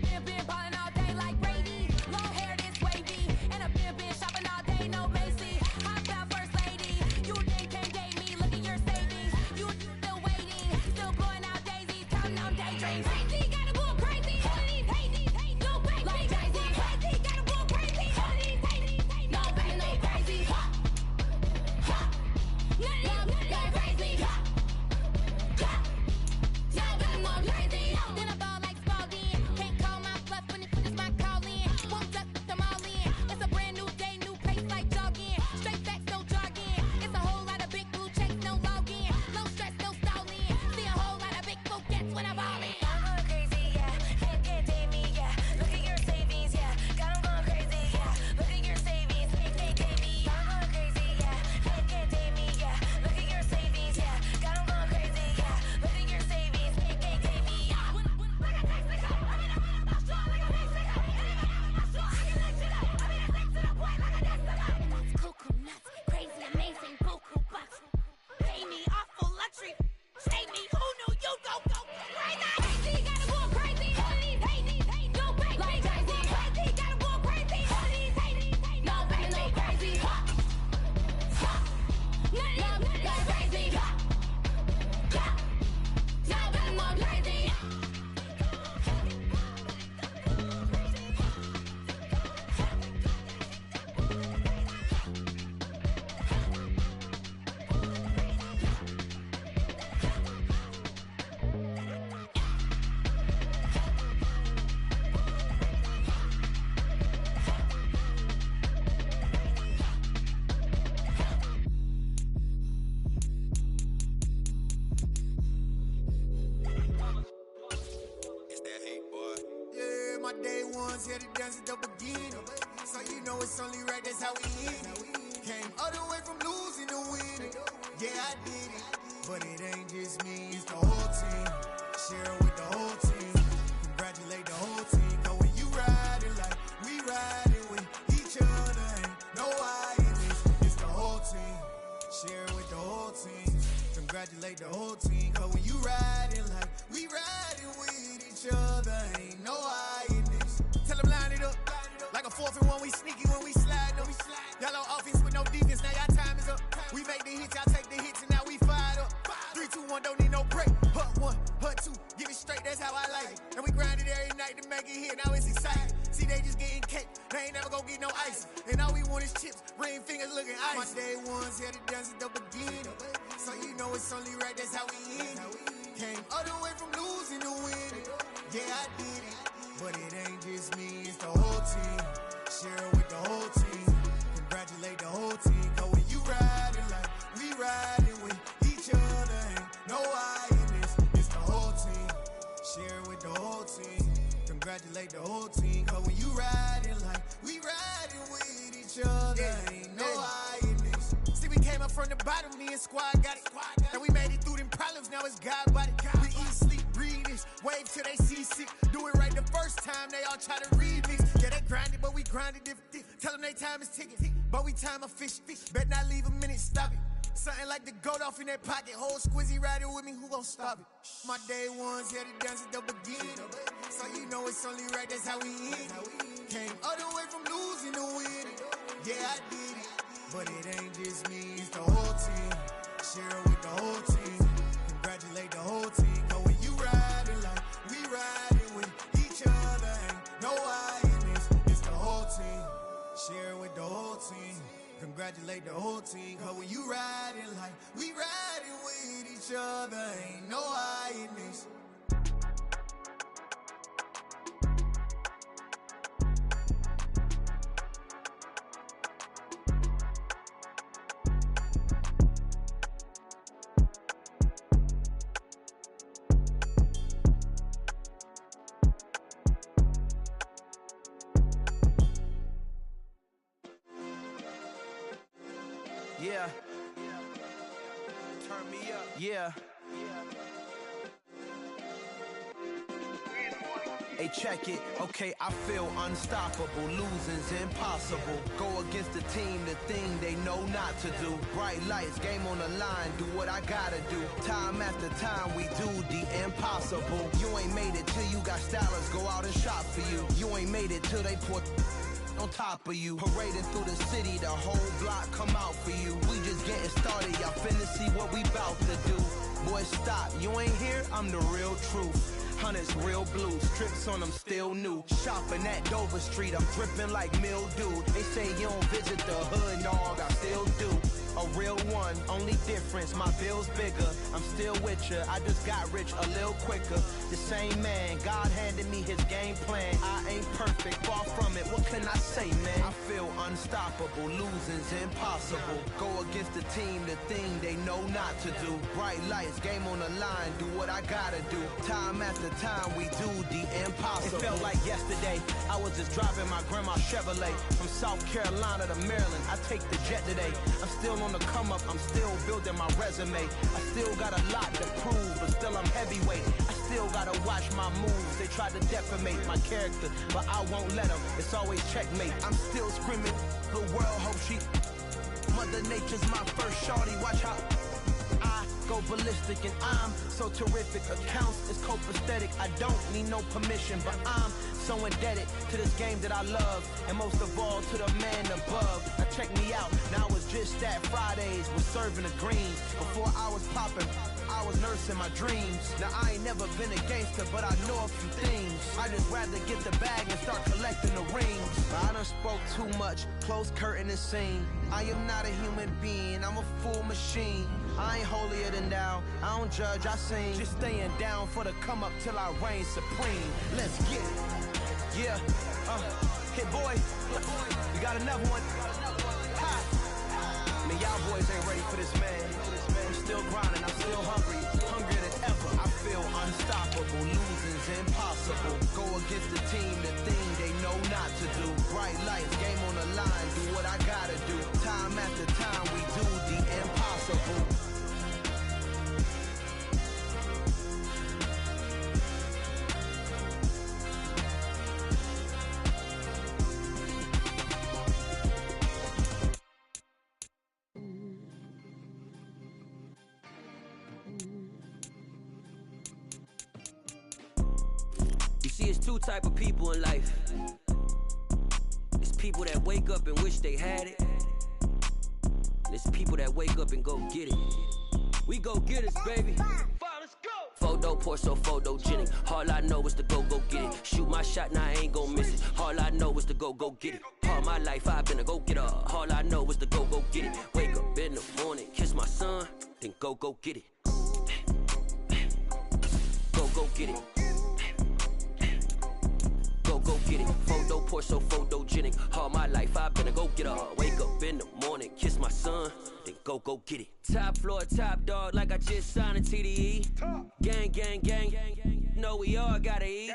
ones here to dance at the beginning. So you know it's only right, that's how we end it. Came all the way from losing to winning. Yeah, I did it, but it ain't just me, it's the whole team. Share it with the whole team. Congratulate the whole team. Cause when you riding like we riding with each other, ain't no I in this. It's the whole team. Share it with the whole team. Congratulate the whole team. Cause when you riding like we riding with each other, ain't no I in this. Tell them line it up. Like a 4th and 1, we sneaky when we slide them. Y'all on offense with no defense, now y'all time is up. We make the hits, y'all take the hits, and now we fired up. 3, 2, 1, don't need no break. Hut 1, hut 2, give it straight, that's how I like it. And we grind it every night to make it hit, now it's exciting. See, they just getting cake, they ain't never gonna get no ice. And all we want is chips, ring fingers looking ice. My day ones here to dance at the beginning. So you know it's only right, that's how we end it. Came all the way from losing to winning. Yeah, I did it, but it ain't just me, it's the whole team. Share it with the whole team. Congratulate the whole team. Cause when you riding like we riding with each other, ain't no I in this. It's the whole team. Share it with the whole team. Congratulate the whole team. Cause when you riding like we riding with each other, ain't no I in this. See, we came up from the bottom, me and squad got it. And we made it through them problems, now it's God body. We eat, sleep, breathe this. Wave till they see sick. Do it right the first time, they all try to remix. Yeah, they grinded, but we grinded different. Tell them they time is ticking, but we time a fish. Bet not leave a minute, stop it. Something like the goat off in that pocket. Whole squizzy riding with me, who gon' stop it? My day ones here to dance at the beginning. So you know it's only right, that's how we end it. Came all the way from losing to winning. Yeah, I did it, but it ain't just me, it's the whole team. Share it with the whole team. Congratulate the whole team. Cause when you riding like we riding with each other, ain't no I in this. It's the whole team. Share it with the whole team. Congratulate the whole team. Cause when you riding like we riding with each other, ain't no I in this. Yeah. Turn me up. Yeah. Hey, check it. Okay, I feel unstoppable. Losing's impossible. Go against the team, the thing they know not to do. Bright lights, game on the line, do what I gotta do. Time after time, we do the impossible. You ain't made it till you got stylists go out and shop for you. You ain't made it till they put on top of you. Parading through the city, the whole block come out for you. We just getting started, y'all finna see what we bout to do. Boy, stop, you ain't here, I'm the real truth. Hunters, real blue, strips on them still new. Shopping at Dover Street, I'm dripping like mildew. They say you don't visit the hood, dog, I still do. A real one, only difference, my bill's bigger. I'm still with ya, I just got rich a little quicker. The same man, God handed me his game plan. I ain't perfect, far from it, what can I say, man? I feel unstoppable, losing's impossible. Go against the team, the thing they know not to do. Bright lights, game on the line, do what I gotta do. Time after time, we do the impossible. It felt like yesterday, I was just driving my grandma's Chevrolet. From South Carolina to Maryland, I take the jet today. I'm still on the come up, I'm still building my resume. I still got a lot to prove, but still I'm heavyweight. I still gotta watch my moves. They try to defamate my character, but I won't let them. It's always checkmate. I'm still screaming, the world hope she. Mother Nature's my first shorty, watch how I go ballistic and I'm so terrific. Accounts is copacetic, I don't need no permission, but I'm so indebted to this game that I love, and most of all to the man above. Now check me out, now it's just that Fridays was serving the greens. Before I was popping, I was nursing my dreams. Now I ain't never been a gangster, but I know a few things. I just rather get the bag and start collecting the rings. I done spoke too much, close curtain and scene. I am not a human being, I'm a full machine. I ain't holier than thou, I don't judge, I sing. Just staying down for the come up till I reign supreme. Let's get it. Yeah, hit boy, we got another one. Ha. Man, y'all boys ain't ready for this, man. I'm still grinding, I'm still hungry, hungrier than ever. I feel unstoppable, losing's impossible. Go against the team, the thing they it's two type of people in life. It's people that wake up and wish they had it. And it's people that wake up and go get it. We go get it, baby. Photo pour so photogenic. All I know is to go get it. Shoot my shot, now I ain't gon' miss it. All I know is to go get it. All my life I've been a go getter. All I know is to go get it. Wake up in the morning, kiss my son, then go get it. Go get it. Go get it. Photo pour so photogenic. All my life I've been a go getter. Wake up in the morning, kiss my son, then go get it. Top floor, top dog, like I just signed a TDE. Gang, gang, gang, gang, gang. Know we all gotta eat.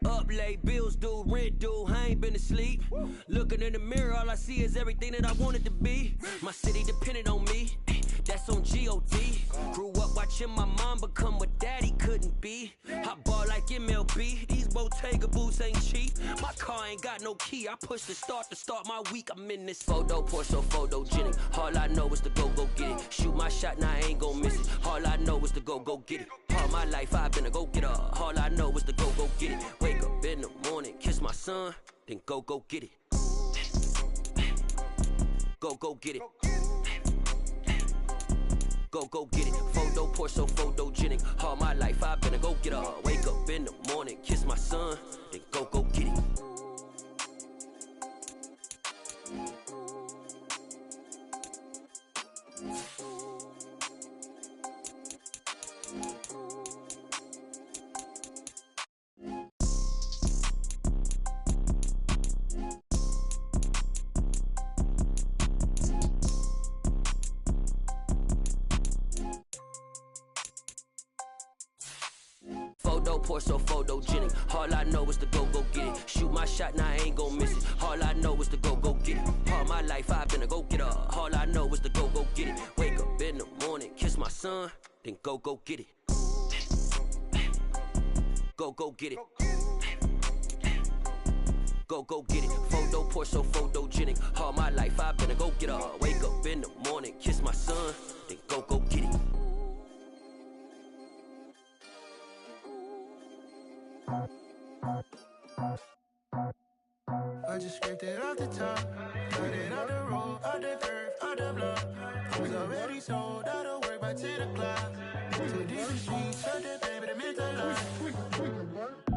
Up late, bills due, rent due, I ain't been asleep. Looking in the mirror, all I see is everything that I wanted to be. My city depended on me, that's on G.O.D. Grew up watching my mom become what daddy couldn't be. I ball like MLB, these Bottega boots ain't cheap. My car ain't got no key, I push the start to start my week. I'm in this photo pour so photogenic. All I know is to go get it. Shoot my shot, now I ain't gon' miss it. All I know is to go get it. All my life I've been a go getter. All I know is to go get it. Wake up in the morning, kiss my son, then go get it. Go get it. Go get it. Photo pour so photogenic. All my life I've been a go getter. Wake up in the morning, kiss my son, then go get it. Photo pour so photogenic. All I know is to go get it. Shoot my shot, now I ain't gon' miss it. All I know is to go get it. All my life I've been a go getter. All I know is to go get it. Wake up in the morning, kiss my son, then go get it. Go get it. Go get it. Photo pour so photogenic. All my life I've been a go getter. Wake up in the morning, kiss my son, then go get it. I just scraped it off the top, cut it out the road, out the curve, out the block. I was already sold, out of work by 10 o'clock. Too deep in the streets, shut that baby, the mental line.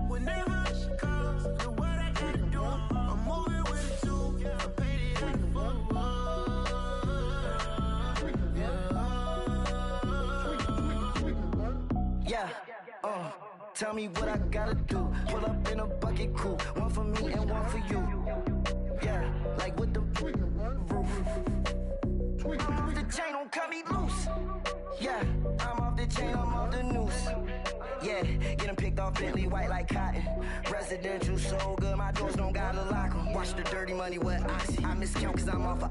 Whenever she calls, look what I gotta do. I'm moving with it too, I paid it out the full. Yeah, tell me what I gotta do. Pull up in a bucket crew, one for me and one for you. Yeah, like with the roof. I'm off the chain, don't cut me loose. Yeah, I'm off the chain, I'm off the noose. Yeah, get them picked off Bentley, white like cotton. Residential so good, my doors don't gotta lock them. Watch the dirty money with oxy. I miscount cause I'm off a...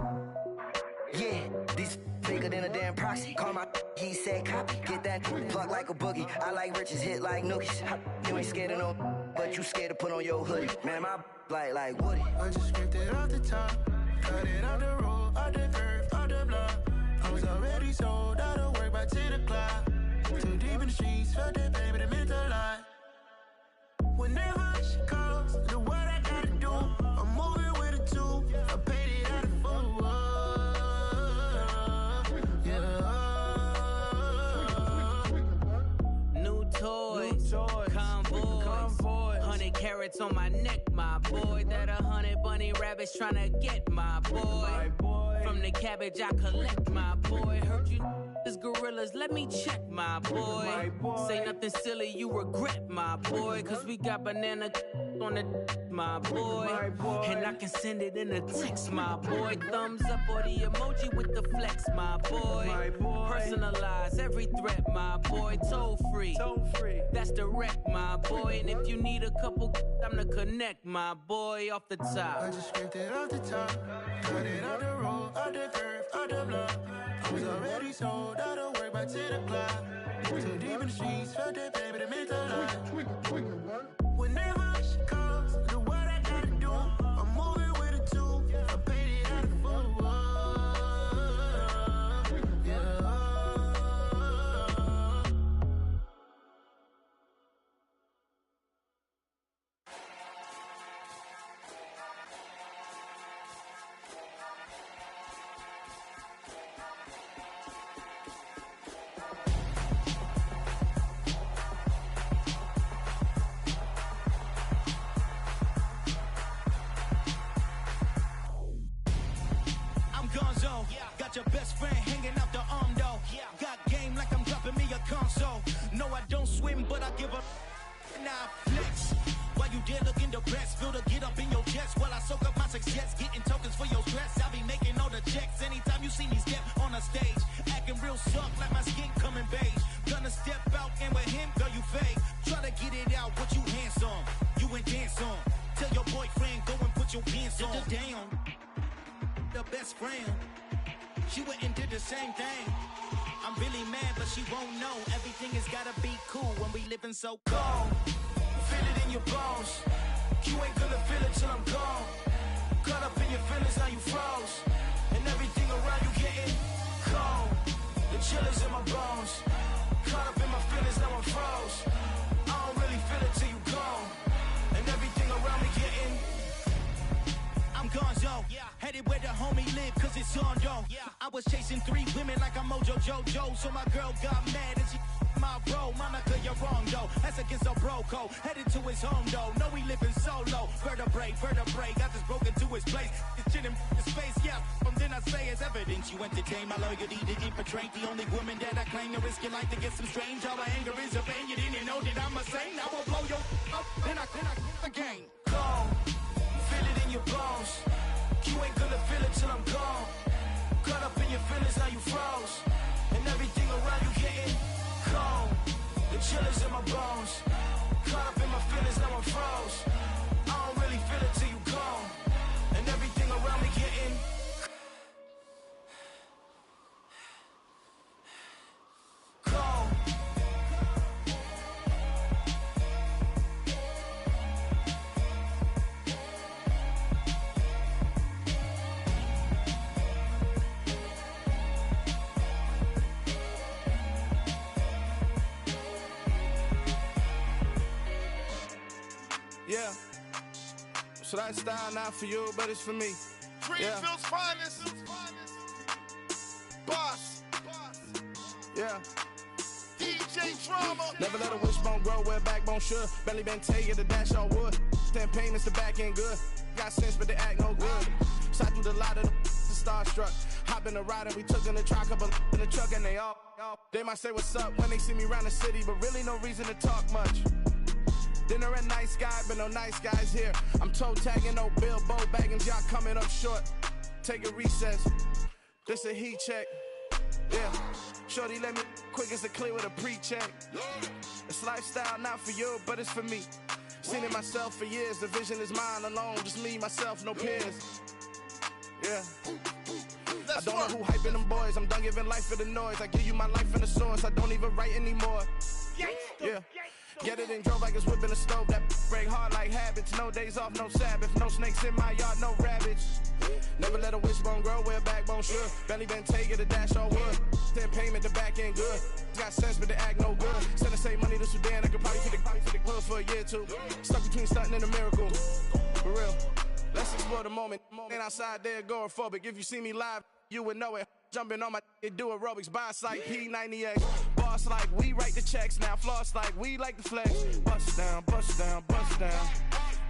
Yeah, these bigger than a damn proxy. Call my he said copy. Get that plug like a boogie. I like riches, hit like nookies. You ain't scared of no, but you scared to put on your hoodie. Man, my like Woody. I just scraped it off the top, cut it out the road, out the curve, out the block. I was already sold, out of work by 10 o'clock. Too deep in the streets, felt that baby, the mental line. Whenever she calls, look what I gotta do. I'm moving with it too, I paid it out of full. Convoy, 100 carats on my neck, my boy. That 100 bunny rabbits tryna get my boy. From the cabbage I collect, my boy. Heard you is gorillas, let me check, my boy. Say nothing silly, you regret, my boy. Cause we got banana on the my boy. And I can send it in a text, my boy. Thumbs up or the emoji with the flex, my boy. Personalize every threat, my boy. Toll free, that's direct, my boy. And if you need a couple, I'm to connect, my boy, off the top. I just scraped it off the top, cut it out the road, out the curve, out the block. I was already sold, out of work by 10 o'clock. Too deep in the streets, felt that baby, the mental line. Whenever she calls, look what I gotta do. I'm moving with it too, I paid it out of full. got your best friend hanging out the arm though. Got game like I'm dropping me a console. No, I don't swim, but I give up. Now flex. While you there looking the best, feel the get up in your chest while I soak up my success, getting tokens for your stress. I'll be making all the checks anytime you see me step on a stage, acting real soft like my skin coming beige. Gonna step out and with him, girl, you fake. Try to get it out, what you handsome, you ain't dance on. Tell your boyfriend, go and put your pants on. Down, the best friend, she went and did the same thing. I'm really mad, but she won't know. Everything has gotta be cool when we living so cold. Feel it in your bones. You ain't gonna feel it till I'm gone. Caught up in your feelings, now you froze. And everything around you getting cold. The chill is in my bones. Caught up in my feelings, now I'm froze. I don't really feel it till you gone. And everything around me getting, I'm gonzo. Headed where the homie live, cause it's on, yo. I was chasing 3 women like I'm Mojo Jojo. So my girl got mad and she my bro. Monica, you're wrong, though. That's against a bro code. Headed to his home, though. No, we living solo. Vertebrae. Got this broken to his place. It's chin in his face, yeah. Then I say it's evidence. You entertain my loyalty to infiltrate. The only woman that I claim to risk your life to get some strange. All my anger is a pain. You didn't know that I'm a saint. I will blow your up. Then I again. Gone. Feel it in your bones. You ain't gonna feel it till I'm gone. Caught up in your feelings, now you froze. And everything around you getting cold. The chill is in my bones. Caught up in my feelings, now I'm froze. I don't really feel it till you gone. And everything around me getting cold. Yeah, so that style not for you, but it's for me. Greenfield's finest. Boss. Yeah. DJ Drama. Never let a wishbone grow where backbone should. Belly been taking the dash all wood. 10 payments, the back end good. Got sense, but they act no good. Shot through the lot of the starstruck. Hop in the ride and we took in the truck, couple in the truck, and they might say what's up when they see me around the city, but really no reason to talk much. Dinner at Nice Guy, but no nice guys here. I'm toe tagging, no Bilbo baggins, y'all coming up short. Take a recess, this a heat check. Yeah, shorty let me quick as a clear with a pre-check. It's lifestyle not for you, but it's for me. Seen it myself for years, the vision is mine alone. Just me, myself, no peers. Yeah. I don't know who hyping them boys. I'm done giving life for the noise. I give you my life in the source. I don't even write anymore. Yeah. Get it and drove like it's whipping a stove. That break hard like habits. No days off, no Sabbath. No snakes in my yard, no rabbits. Never let a wishbone grow where a backbone should. Belly been taking the dash all wood. 10 payment, the back end good. Got sense, but they act no good. Send the same money to Sudan. I could probably feed the hood for a year or two. Stuck between stunting and a miracle. For real. Let's explore the moment. Ain't outside there agoraphobic. If you see me live, you would know it. Jumping on my do aerobics, boss like P90X. Boss like we write the checks now. Floss like we like the flex. Bust down, bust down, bust down.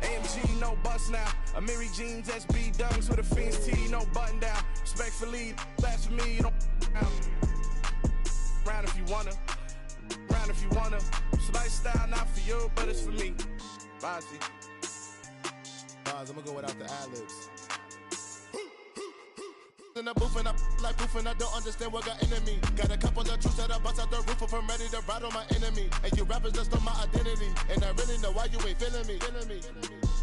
AMG, no bust now. Amiri jeans, SB dunks with a Fiends T, no button down. Respectfully, that's for me, you don't round if you wanna. Round if you wanna. It's lifestyle not for you, but it's for me. Bozzy. I'm gonna go without the ad-libs. In the booth and I like poof and I don't understand what got into me. Got a couple of troops that I bust out the roof if I'm ready to ride on my enemy. And you rappers just stole my identity, and I really know why you ain't feeling me.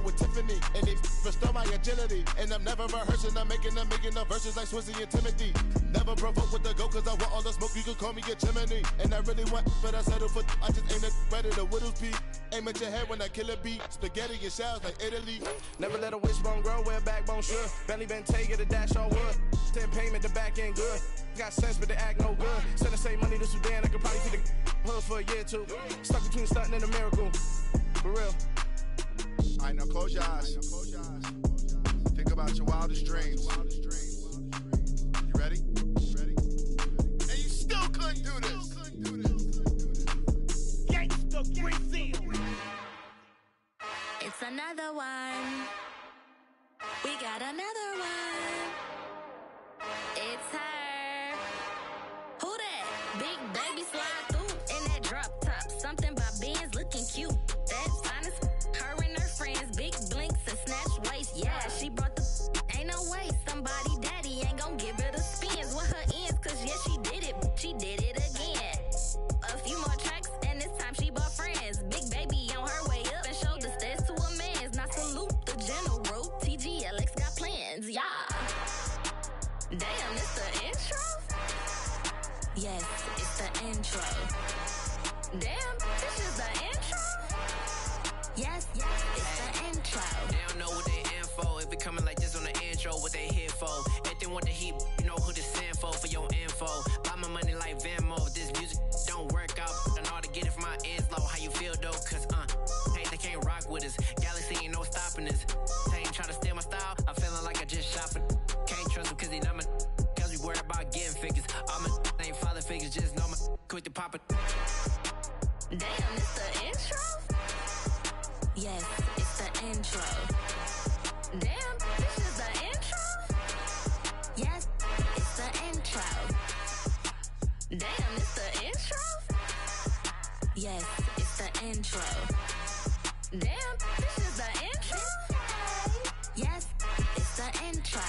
With Tiffany, and they restore my agility. And I'm never rehearsing, I'm making a million of verses like Swizzy and Timothy. Never provoke with the go, cause I want all the smoke, you can call me a chimney. And I really want, but I settle for, I just aim it ready to Whittles P. Aim at your head when I kill a beat. Spaghetti and shells like Italy. Never let a wishbone grow where a backbone should. Belly been taking the dash all wood. 10 payment, the back end good. Got sense, but they act no good. Send the same money to Sudan, I could probably feed the hood for a year or two. Stuck between stunting and a miracle. For real. Alright, now close your eyes. Think about your wildest dreams. You ready? And you still couldn't do this. Gangsta Brazil. It's another one. We got another one. It's her. Who that? Big baby slide through in that drop top. Something by Benz looking cute. That's honest. Her and her friends, big blinks and snatch waist. Yeah, she brought the. Ain't no way somebody daddy ain't gon' give her the spins with her ends. Cause yeah, she did it. She did it again. A few more tracks and this time she bought friends. Big baby on her way up and showed the stairs to a man's. Now salute the general. TGLX got plans, yeah. Damn, it's the intro? Yes, it's the intro. Damn, this is the intro? Yes, it's the intro. They don't know what they in for. If it coming like this on the intro, what they here for? If they want the heat, you know who to send for your info. Buy my money like Venmo. If this music don't work out, I know how to get it from my ends low. How you feel though? Cause hey, they can't rock with us. Galaxy ain't no stopping us. They ain't trying to steal my style. I'm feeling like I just shot for. Can't trust them cause they not my. Cause we worried about getting figures. All my ain't father figures, just know my quick to pop it. Damn, it's the intro? Yes, it's the intro. Damn, this is the intro? Yes, it's the intro. Damn, it's the intro? Yes, it's the intro. Damn, this is the intro? Yes, it's the intro.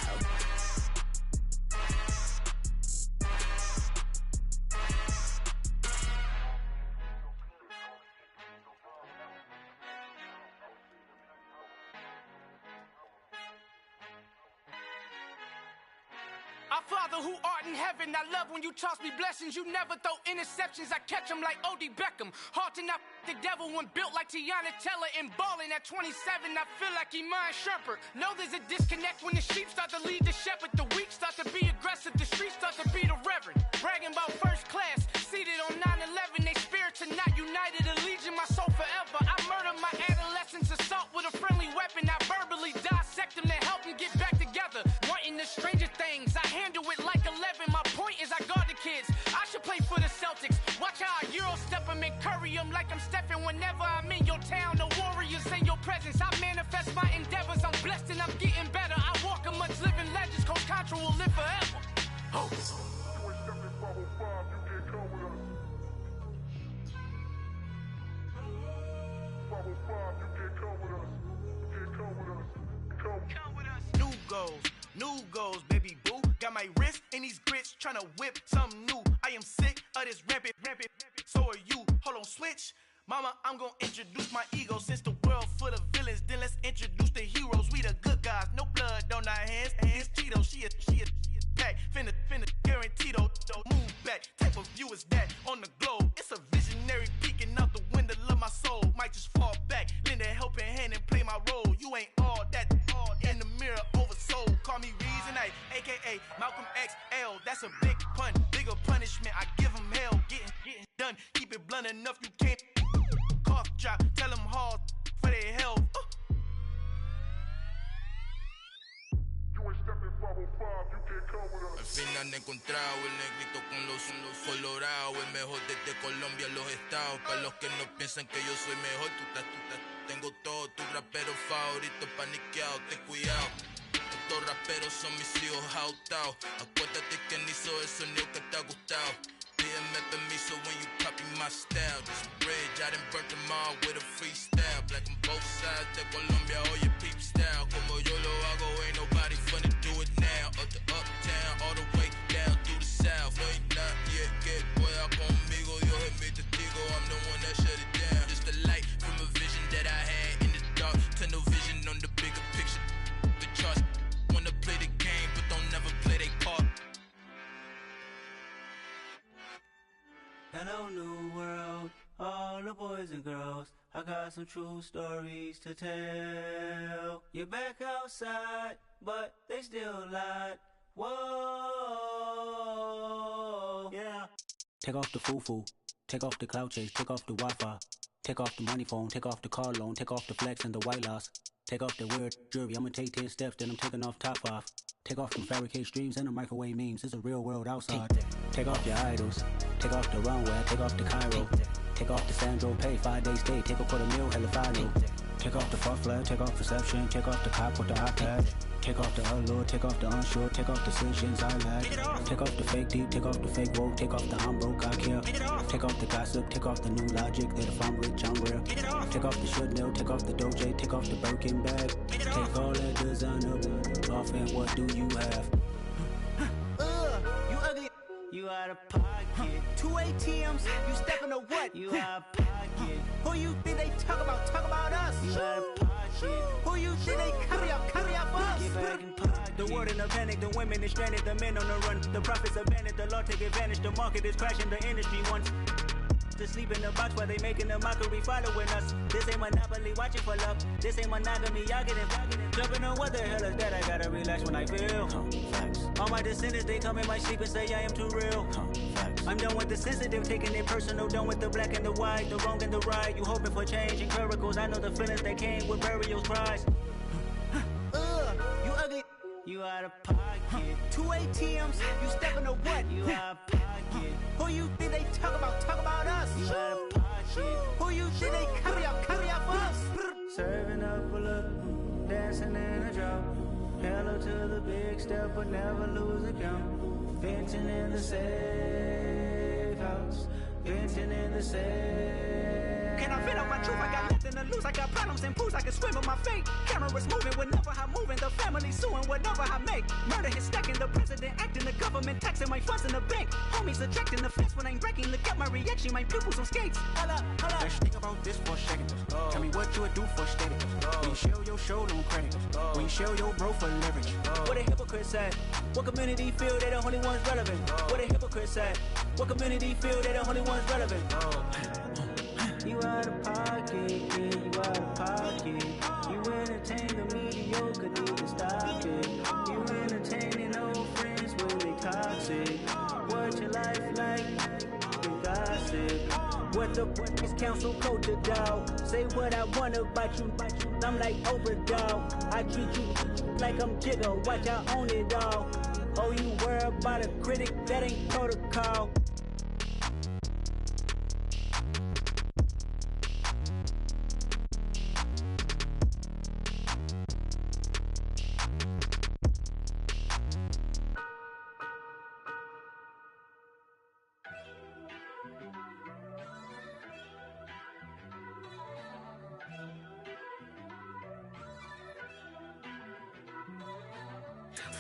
Our Father who art in heaven, I love when you toss me blessings. You never throw interceptions, I catch them like O.D. Beckham. Hard to not the devil when built like Tiana Teller and balling at 27. I feel like Iman Shumpert. Know there's a disconnect when the sheep start to lead the shepherd. The weak start to be aggressive, the streets start to be the reverend. Bragging about first class, seated on 9/11. They spirits are not united, a legion, my soul forever. I murder my adolescence, assault with a friendly weapon. I verbally dissect them to help them get back together. Wanting the stranger things, I handle it like 11. My point is I guard the kids. I should play for the Celtics. Watch how I Euro step them and curry them like I'm Stephen. Whenever I'm in your town, the Warriors in your presence. I manifest my endeavors. I'm blessed and I'm getting better. I walk amongst living legends. Coach Contra will live forever. Oh. New goals, baby boo. Got my wrist in these grits, tryna whip something new. I am sick of this rampant. So are you. Hold on, switch. Mama, I'm gonna introduce my ego. Since the world full of villains, then let's introduce the heroes. We the good guys, no blood on our hands. Hands Cheeto, she a pack. Finna, guaranteed don't move back. Type of view is that on the globe? It's a visionary peeking out the window of my soul. Might just fall back, lend a helping hand and play my role. You ain't all that in the mirror oversold. Call me Reason A, aka Malcolm XL. That's a big pun, bigger punishment. I give him hell, getting done. Keep it blunt enough, you can't cough drop. Tell them hard for their health. Al fin han encontrado el negrito con los colorados, el mejor desde Colombia a los estados. Para los que no piensan que yo soy mejor, tengo todo tu rapero favorito paniqueado, ten cuidado. Estos raperos son mis hijos jautados. Acuérdate que ni hizo el sonido que te ha gustado. Pídeme permiso when you copy my style. This bridge, I done burnt them all with a freestyle. Black on both sides de Colombia, oye peep style. Como yo lo hago, ain't nobody finna do it now. Up to uptown, all the way down through the south. No hay nadie que pueda conmigo, Dios es mi testigo. I'm the one that shut it down. Just the light from a vision that I had in the dark. Tunnel vision on the bigger picture. The charts wanna play the game, but don't never play their part. Hello, new world, all the boys and girls. I got some true stories to tell. You're back outside, but they still lied. Whoa, yeah. Take off the foo-foo, take off the cloud chase, take off the Wi-Fi. Take off the money phone, take off the car loan, take off the flex and the white loss. Take off the weird jewelry, I'ma take 10 steps, then I'm taking off top 5. Take off them fabricate streams and the microwave memes, it's a real world outside. Take off your idols, take off the runway, take off the Cairo. Take off the Sandro pay, 5 days stay, take a quarter meal, hella final. Take off the far flag, take off perception, take off the cop with the iPad. Take off the allure, take off the unsure, take off decisions I lack. Take off the fake deep, take off the fake woke, take off the I'm broke, I care. Take off the gossip, take off the new logic that if I'm rich, I'm real. Take off the should know, take off the Doja, take off the Birkin bag. Take all that designer off and what do you have? You ugly. You out of pocket. 2 ATMs, you stepping to what? You out of pocket. Who you think they talk about? Talk about us. You out of pocket. Who you think they carry up us? Get back in pocket. The world in a panic, the women is stranded, the men on the run. The profits abandoned, the law take advantage, the market is crashing, the industry wants to sleep in the box while they making a mockery following us. This ain't Monopoly, watching for love. This ain't monogamy, y'all getting jumping on what the hell is that? I gotta relax when I feel. All my descendants, they come in my sleep and say I am too real. I'm done with the sensitive, taking it personal. Done with the black and the white, the wrong and the right. You hoping for change and miracles. I know the feelings that came with burial cries. You ugly. You out of pocket. 2 ATMs, you stepping to what? You out of pocket. Who you think they talk about? Talk about us. You out of pocket. Who you think they carry up us? Serving up a look, dancing in a drop. Hello to the big step, but never lose a count. Venting in the safe house. Venting in the safe. Can I fit up my truth? I got nothing to lose. I got problems and pools. I can swim with my fate. Cameras moving whenever I'm moving. The family suing whatever I make. Murder is stacking. The president acting. The government taxing my funds in the bank. Homies ejecting the fence when I'm breaking. Look at my reaction. My pupils on skates. Hold up. Let's think about this for a second. Tell me what you would do for steady. When you show your show, no credit. When you show your bro for leverage. What a hypocrite said. What community feel they the only ones relevant? What a hypocrite said. What community feel they the only ones relevant? You out of pocket, yeah, you out of pocket. You entertain the mediocre, need to stop it. You entertaining old friends when they toxic. What your life like? You gossip. What the is council culture, dog? Say what I want about you. I'm like overdog. I treat you like I'm Jigga. Watch I own it all. Oh, you worry about a critic? That ain't protocol.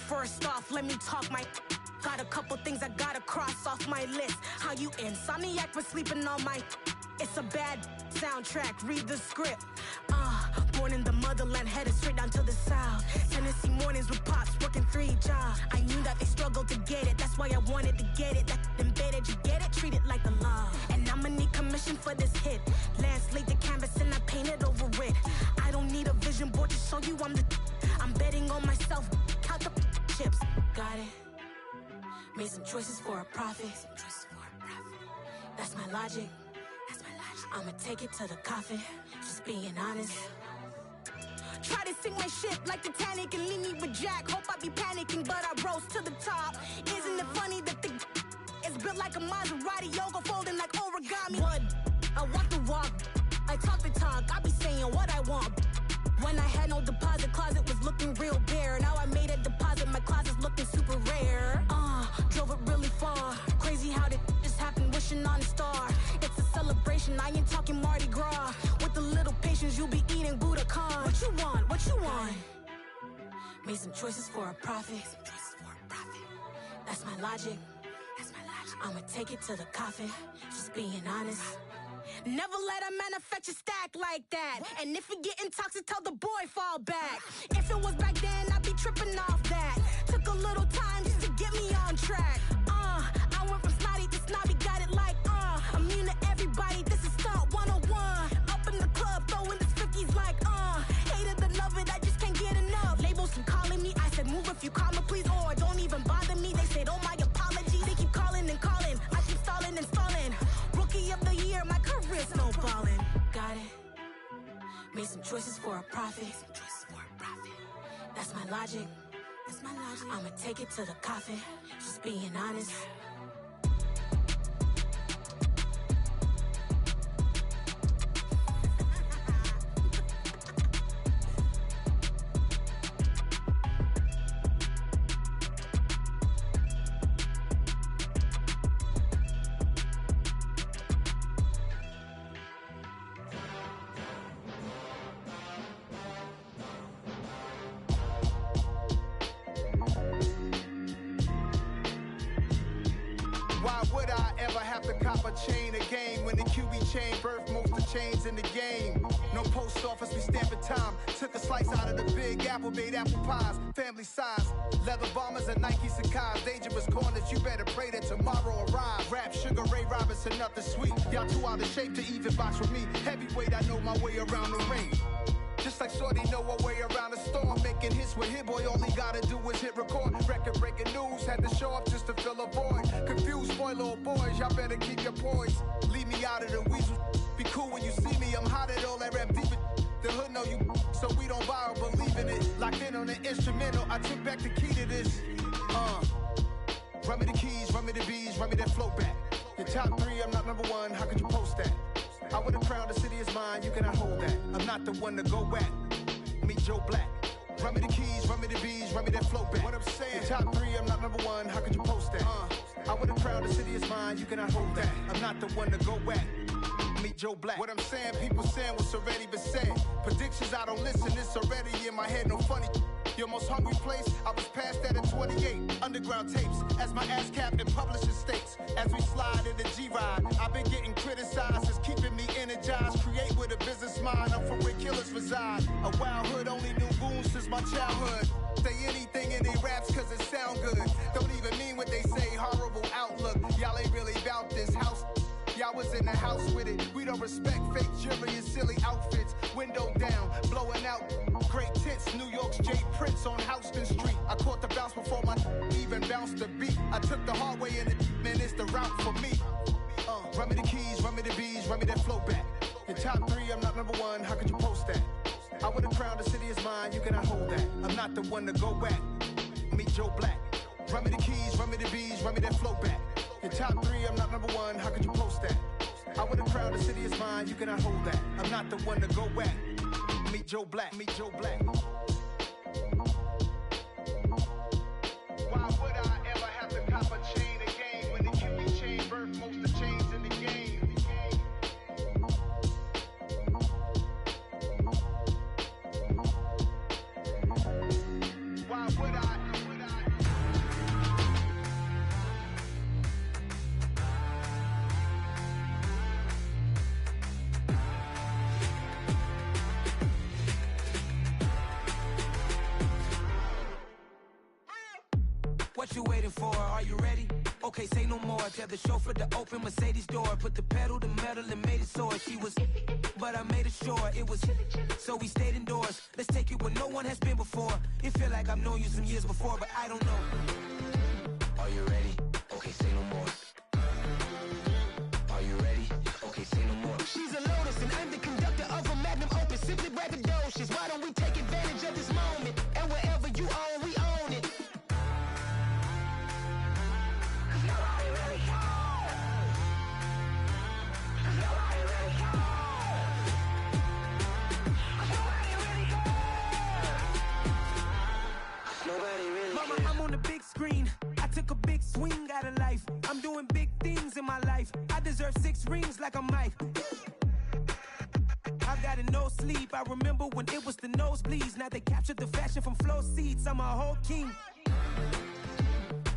First off, let me talk my. Got a couple things I gotta cross off my list. How you insomniac for sleeping on my. It's a bad soundtrack, read the script. Born in the motherland, headed straight down to the south. Tennessee mornings with pops, working 3 jobs. I knew that they struggled to get it, that's why I wanted to get it. That embedded, you get it, treat it like a law. And I'ma need commission for this hit. Lance laid the canvas and I painted over it. I don't need a vision board to show you I'm betting on myself, count the chips. Got it. Made some choices for a profit. That's my logic. I'ma take it to the coffin. Just being honest. Try to sink my ship like Titanic and leave me with Jack. Hope I be panicking, but I rose to the top. Isn't it funny that the is built like a Maserati, yoga folding like origami? What? I walk the walk, I talk the talk. I be saying what I want. When I had no deposit, closet was looking real bare. Now I made a deposit, my closet's looking super rare. Drove it really far. Crazy how did just happen, wishing on a star. It's a celebration, I ain't talking Mardi Gras. With a little patience, you'll be eating Budokan. What you want? What you want? Made some choices for a profit. That's my logic. I'ma take it to the coffin. Just being honest. Never let a manufacture stack like that. And if it getting toxic, tell the boy fall back. If it was back then, I'd be tripping off that. Took a little time just to get me on track. I went from snotty to snobby, got it like immune to everybody, this is stunt 101. Up in the club, throwing the cookies like hate it or love it, I just can't get enough. Labels keep calling me, I said move if you call me please, or don't even bother me. They said oh my apologies, they keep calling and calling. I keep stalling and stalling. Rookie of the year, my career snowballing. Got it. Made some choices for a profit. That's my logic. I'ma take it to the coffin. Just being honest. cop a chain, a game. When the QB chain birth most of chains in the game. No post office, we stamping time. Took a slice out of the big apple, made apple pies. Family size, leather bombers and Nike Sacai's. Dangerous corners, you better pray that tomorrow arrives. Rap, Sugar Ray Robinson, nothing sweet. Y'all too out of shape to even box with me. Heavyweight, I know my way around the ring. Just like Shorty know her way around the storm. Making hits with Hit Boy, all he gotta do is hit record. Record-breaking news, had to show up just to fill a void. Confused, spoiled little boys, y'all better keep your poise. Leave me out of the weasel. Be cool when you see me, I'm hot at all that rap deep. The hood know you, so we don't borrow, believe in it. Locked in on the instrumental, I took back the key to this. Run me the keys, run me the bees, run me that flow back. Your top 3, I'm not number 1, how could you post that? I would have crowned the city is mine, you cannot hold that. I'm not the one to go back. Meet Joe Black. Run me the keys, run me the bees, run me that flow back. What I'm saying, your top 3, I'm not number 1, how could you post that? I would have crowned the city is mine, you cannot hold that. I'm not the one to go back. Meet Joe Black. What I'm saying, people saying what's already been said. Predictions, I don't listen, it's already in my head, no funny. Your most hungry place, I was past that at 28. Underground tapes, as my ass cap in publishing states. As we slide in the G-Ride, I've been getting criticized, it's keeping me energized. Create with a business mind, I'm from where killers reside. A wild hood, only knew goons since my childhood. Say anything in they raps cause it sound good. Don't even mean what they say, horrible outlook. Y'all ain't really about this house. Y'all was in the house with it. We don't respect fake jewelry and silly outfits. Window down, blowing out great tits. New York's J. Prince on Houston Street. I caught the bounce before my even bounced the beat. I took the hard way in it, man, it's the route for me. Run me the keys, run me the bees, run me that flow back. Your top 3, I'm not number 1, how could you post that? I would have crowned the city is mine, you cannot hold that. I'm not the one to go back. Meet Joe Black. Run me the keys, run me the bees, run me that flow back. Your top 3, I'm not number 1, how could you post that? I would have crowned the city is mine, you cannot hold that. I'm not the one to go back. Meet Joe Black, meet Joe Black. Why would I ever have to cop a chain again when the QB chain birth most of the chains in the game? Why would I? What you waiting for? Are you ready? Okay, say no more. Tell the chauffeur to open Mercedes door. Put the pedal to metal and made it soar. She was, but I made it sure it was. So we stayed indoors. Let's take it where no one has been before. It feel like I've known you some years before, but I don't know. Are you ready? Okay, say no more. Are you ready? Okay, say no more. She's a Lotus and I'm the conductor of a magnum opus. Simply braggadocious. Why don't we take advantage of this moment? And wherever you own, we own it. Mama, I'm on the big screen. I took a big swing out of life. I'm doing big things in my life. I deserve 6 rings like a Mike. I've got no sleep. I remember when it was the nosebleeds. Now they captured the fashion from flow seats. I'm a whole king.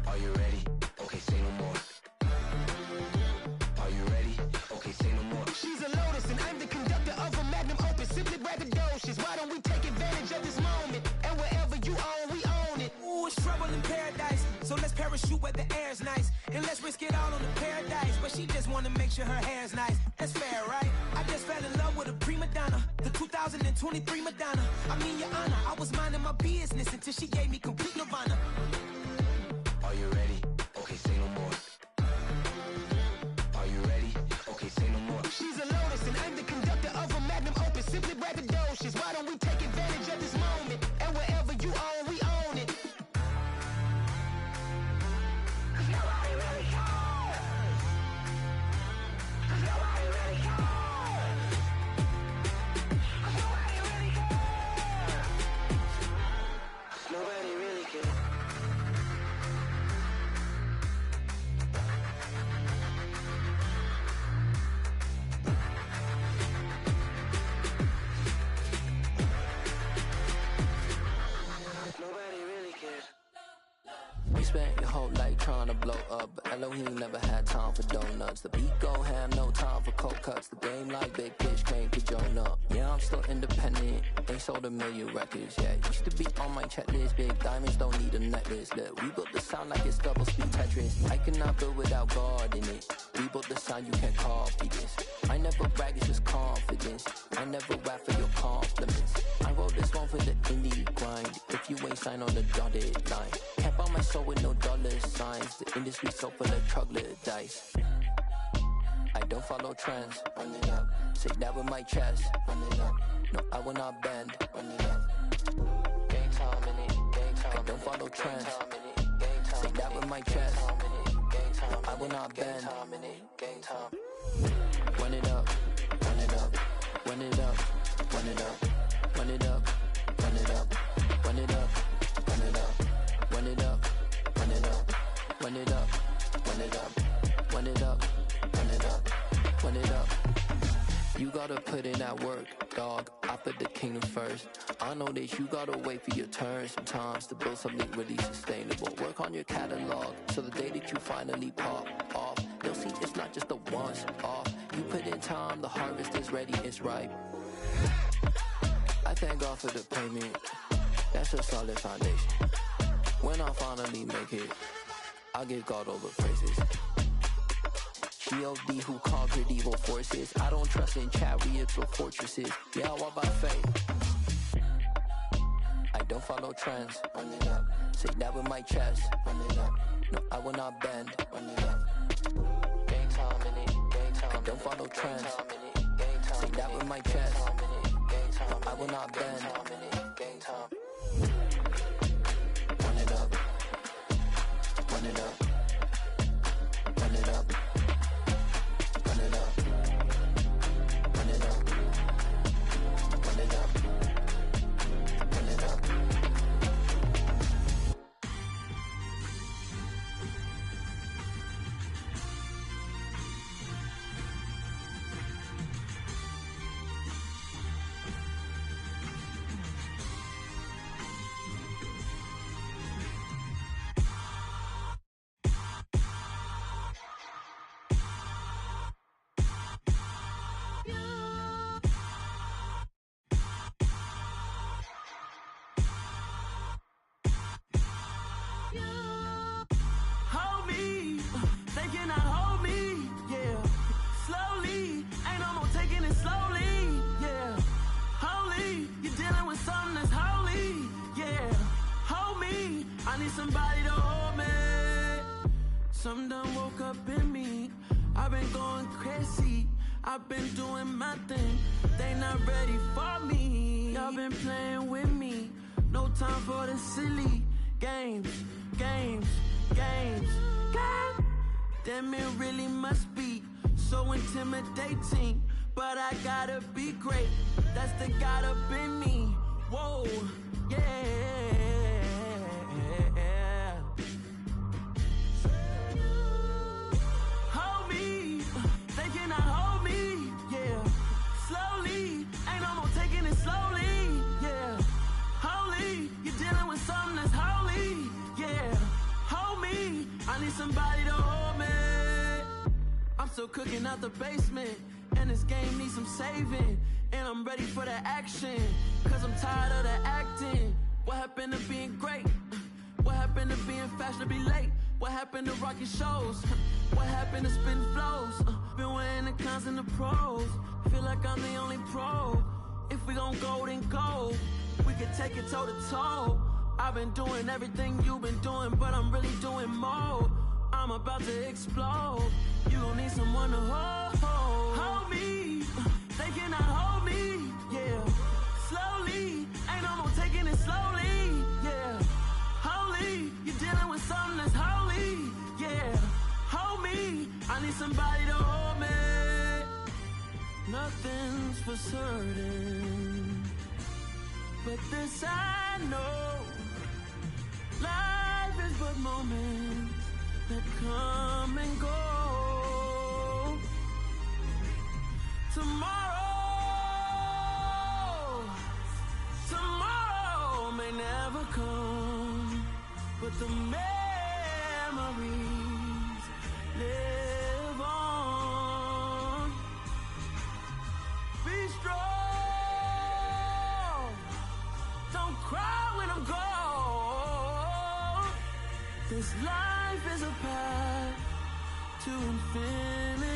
Are you ready? Okay, say no more. Are you ready? Okay, say no more. She's a Lotus and I'm the conductor of a magnum opus. Simply braggadocious. Why don't we take advantage of this moment? And wherever you own, we own it. Ooh, it's trouble in paradise. So let's parachute where the air's nice. And let's risk it all on the paradise. But she just wanna make sure her hair's nice. That's fair, right? I just fell in love with a prima donna. The 2023 Madonna. I mean, Your Honor, I was minding my business until she gave me complete nirvana. Are you ready? Okay, say no more. Are you ready? Okay, say no more. She's a Lotus and I'm the conductor of a magnum opus. Simply braggadocious. Why don't we take advantage of this moment? And wherever you own, we own it. Nobody really cares. Nobody really cares. Nobody really cares. Nobody really You spent your whole life trying to blow up, but Elohim never had time for donuts. The beat go ham, no time for cold cuts. The game like Big Fish came to Jonah. Yeah, I'm still independent, ain't sold a million records yet. Used to be on my checklist, big diamonds don't need a necklace. Look, we built the sound like it's double speed Tetris. I cannot build without God in it. We built the sound, you can't copy this. I never brag, it's just confidence. I never rap for your compliments. I wrote this one for the indie grind. If you ain't signed on the dotted line, can't buy my soul with no dollar signs. The industry so full of troglodytes. I don't follow trends. Run it up. Say that with my chest. Run it up. No, I will not bend. Run it up. Gang time in it. Gang time. I don't follow trends. Say that with my chest. No, I will not bend. Gang time. Run it up. Run it up. Run it up. Run it up. Run it up. Run it up. Run it up. Run it up. Run it up. Run it up. Run it up. Run it up. Run it up. Run it up. Run it up. You gotta put in that work, dog. I put the kingdom first. I know that you gotta wait for your turn sometimes to build something really sustainable. Work on your catalog, so the day that you finally pop off, you'll see it's not just a once off. You put in time, the harvest is ready, it's ripe. I thank God for the payment. That's a solid foundation. When I finally make it, I'll give God all the praises. G.O.D. who conquered evil forces. I don't trust in chariots or fortresses. Yeah, I walk by faith. I don't follow trends. Run it up. Say that with my chest. Run it up. No, I will not bend. Run it up. Gang time in it. Gang time. I don't follow trends. Say that with my chest. No, I will not bend. Gang time. Run it up. Run it up. Run it up. Run it up. Run it up. Run it up. Run it up. Hold me, they cannot hold me, yeah. Slowly, ain't no more taking it slowly, yeah. Holy, you're dealing with something that's holy, yeah. Hold me, I need somebody to hold me. Something done woke up in me. I've been going crazy, I've been doing my thing. They not ready for me. Y'all been playing with me. No time for the silly games, games, games, games. Damn, it really must be so intimidating. But I gotta be great. That's the God up in me. Whoa, yeah. Hold me, they cannot hold me, yeah. Slowly, ain't no more taking it slowly, yeah. Holy, you're dealing with something that's holy, yeah. Hold me, I need somebody to hold me. I'm still cooking out the basement, and this game needs some saving. And I'm ready for the action, cause I'm tired of the acting. What happened to being great? What happened to being fashionably late? What happened to rocking shows? What happened to spitting flows? Been weighing the cons and the pros. Feel like I'm the only pro. If we gon' go, then go. We can take it toe to toe. I've been doing everything you've been doing, but I'm really doing more. I'm about to explode. You gon' need someone to hold. Hold me, they cannot hold me, yeah. Slowly, ain't no more taking it slowly, yeah. Holy, you're dealing with something that's holy, yeah. Hold me, I need somebody to hold me. Nothing's for certain, but this I know. Life is but moments that come and go. Tomorrow may never come, but the man This life is a path to infinity.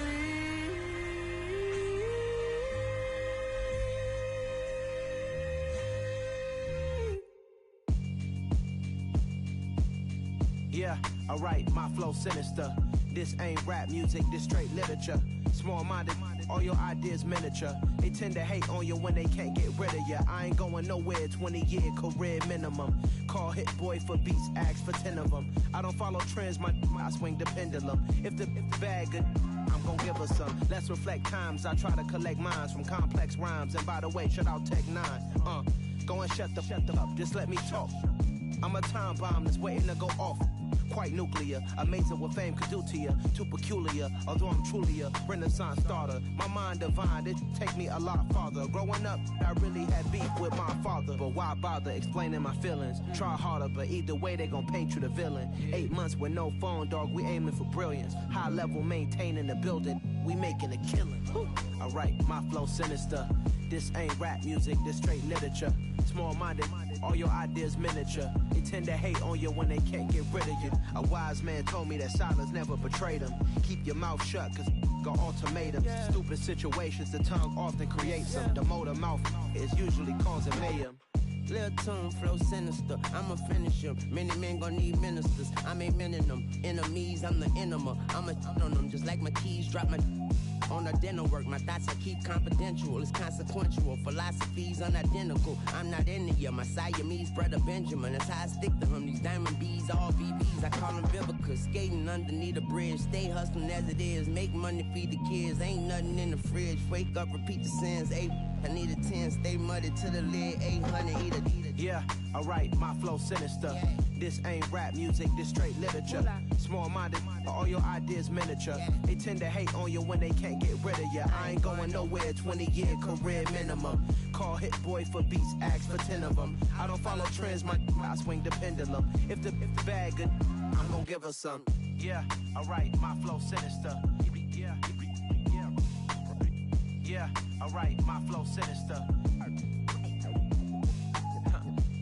Yeah, alright, my flow sinister. This ain't rap music, this straight literature. Small-minded, all your ideas miniature. They tend to hate on you when they can't get rid of you. I ain't going nowhere, 20-year career minimum. Call Hit Boy for beats, ask for 10 of them. I don't follow trends, I swing the pendulum. If the bag good, I'm gon' give her some. Let's reflect times, I try to collect minds from complex rhymes. And by the way, shout out Tech 9. Go and shut the up, just let me talk. I'm a time bomb that's waiting to go off. Quite nuclear, amazing what fame could do to you. Too peculiar, although I'm truly a renaissance starter. My mind divine, it take me a lot farther. Growing up, I really had beef with my father. But why bother explaining my feelings? Try harder, but either way they gon' paint you the villain. 8 months with no phone, dog, we aiming for brilliance. High level maintaining the building, we making a killing. Alright, my flow sinister. This ain't rap music, this straight literature. Small-minded, all your ideas miniature. They tend to hate on you when they can't get rid of you. A wise man told me that silence never betrayed him. Keep your mouth shut, cause got ultimatums. Stupid situations, the tongue often creates them. The motor mouth is usually causing mayhem. Lil' tune, flow sinister, I'ma finish him. Many men gon' need ministers, I'm aiming them. Enemies, I'm the enema. I'ma on them, just like my keys, drop my on the dental work. My thoughts I keep confidential, it's consequential. Philosophies unidentical, I'm not into you. My Siamese brother Benjamin, that's how I stick to him. These diamond bees, all VVs, I call them Vivica. Skating underneath a bridge, stay hustling as it is. Make money, feed the kids, ain't nothing in the fridge. Wake up, repeat the sins, I need a 10, stay muddy to the lid, 800, eat it. Yeah, alright, my flow sinister. This ain't rap music, this straight literature. Small-minded, all your ideas miniature. They tend to hate on you when they can't get rid of you. I ain't going nowhere, 20-year career minimum. Call Hit Boy for beats, ask for 10 of them. I don't follow trends, I swing the pendulum. If the bag good, I'm gon' give her some. Yeah, alright, my flow sinister. Yeah, alright, my flow sinister.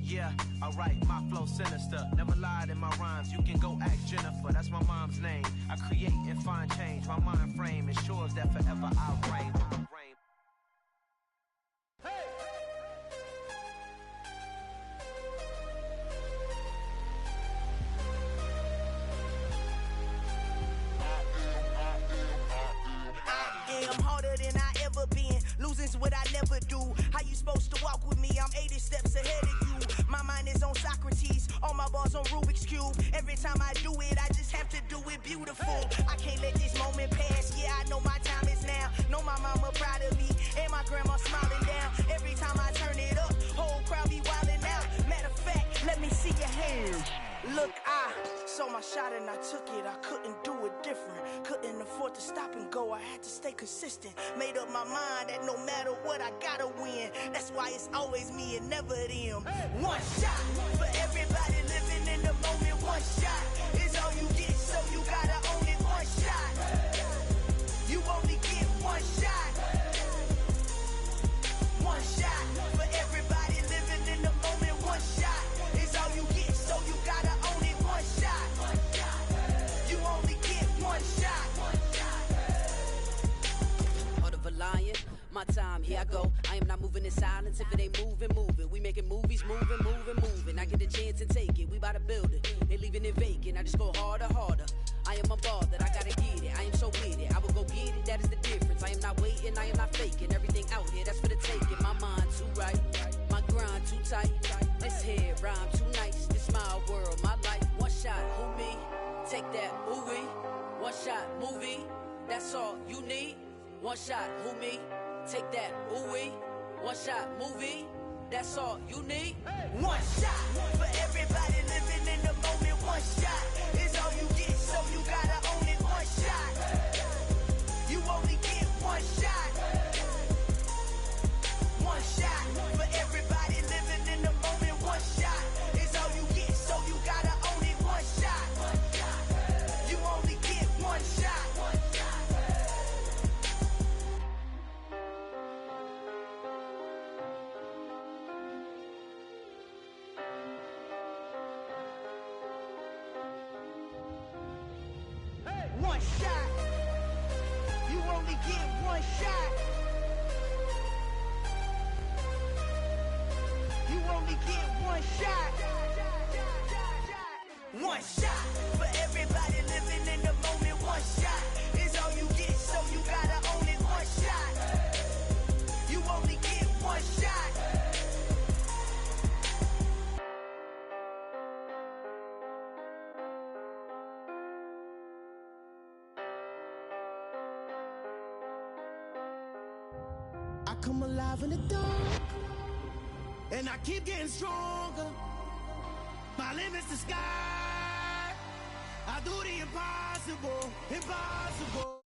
Yeah, alright, my flow sinister. Never lied in my rhymes, you can go ask Jennifer, that's my mom's name. I create and find change, my mind frame ensures that forever I reign. I'm harder than I ever been. Losing's what I never do. How you supposed to walk with me? I'm 80 steps ahead of you. My mind is on Socrates, all my bars on Rubik's Cube. Every time I do it, I just have to do it beautiful. I can't let this moment pass. Yeah, I know my time is now. Know my mama proud of me, and my grandma smiling down. Every time I turn it up, whole crowd be wildin' out. Matter of fact, let me see your hands. Look, I saw my shot and I took it. I couldn't do it different. Couldn't afford to stop and go. I had to stay consistent. Made up my mind that no matter what, I gotta win. That's why it's always me and never them. One shot for everybody living in the moment. One shot is all you get, so you gotta own it. One shot. You only get one shot. One shot for everybody living in the moment. One shot is all you get, so you gotta own it. One shot. You only get one shot. Heart of a lion, my time, here I go. I am not moving in silence. If it ain't moving, moving. We making movies, moving, moving, moving. I get a chance and take it. We bout to build it. They leaving it vacant. I just go harder, harder. I am unbothered. I gotta get it. I am so with it. I will go get it. That is the difference. I am not waiting. I am not faking. Everything out here, that's for the taking. My mind too right. My grind too tight. This head rhyme too nice. This my world, my life. One shot, who me? Take that, ooh-wee. One shot, movie. That's all you need. One shot, who me? Take that, ooh-wee. One shot, movie. That's all you need. One shot for everybody living in the moment. One shot is all you get, so you gotta own it. One shot. You only get one shot. One shot for everybody living in the moment. One shot is all you get, so you gotta own it. One shot. You only get one shot. one shot. You only get one shot. You only get one shot. One shot for everybody living in the moment. One shot is all you get, so you gotta own it. One shot. You only get one shot. I come alive in the dark, and I keep getting stronger. My limit's the sky. I do the impossible, impossible.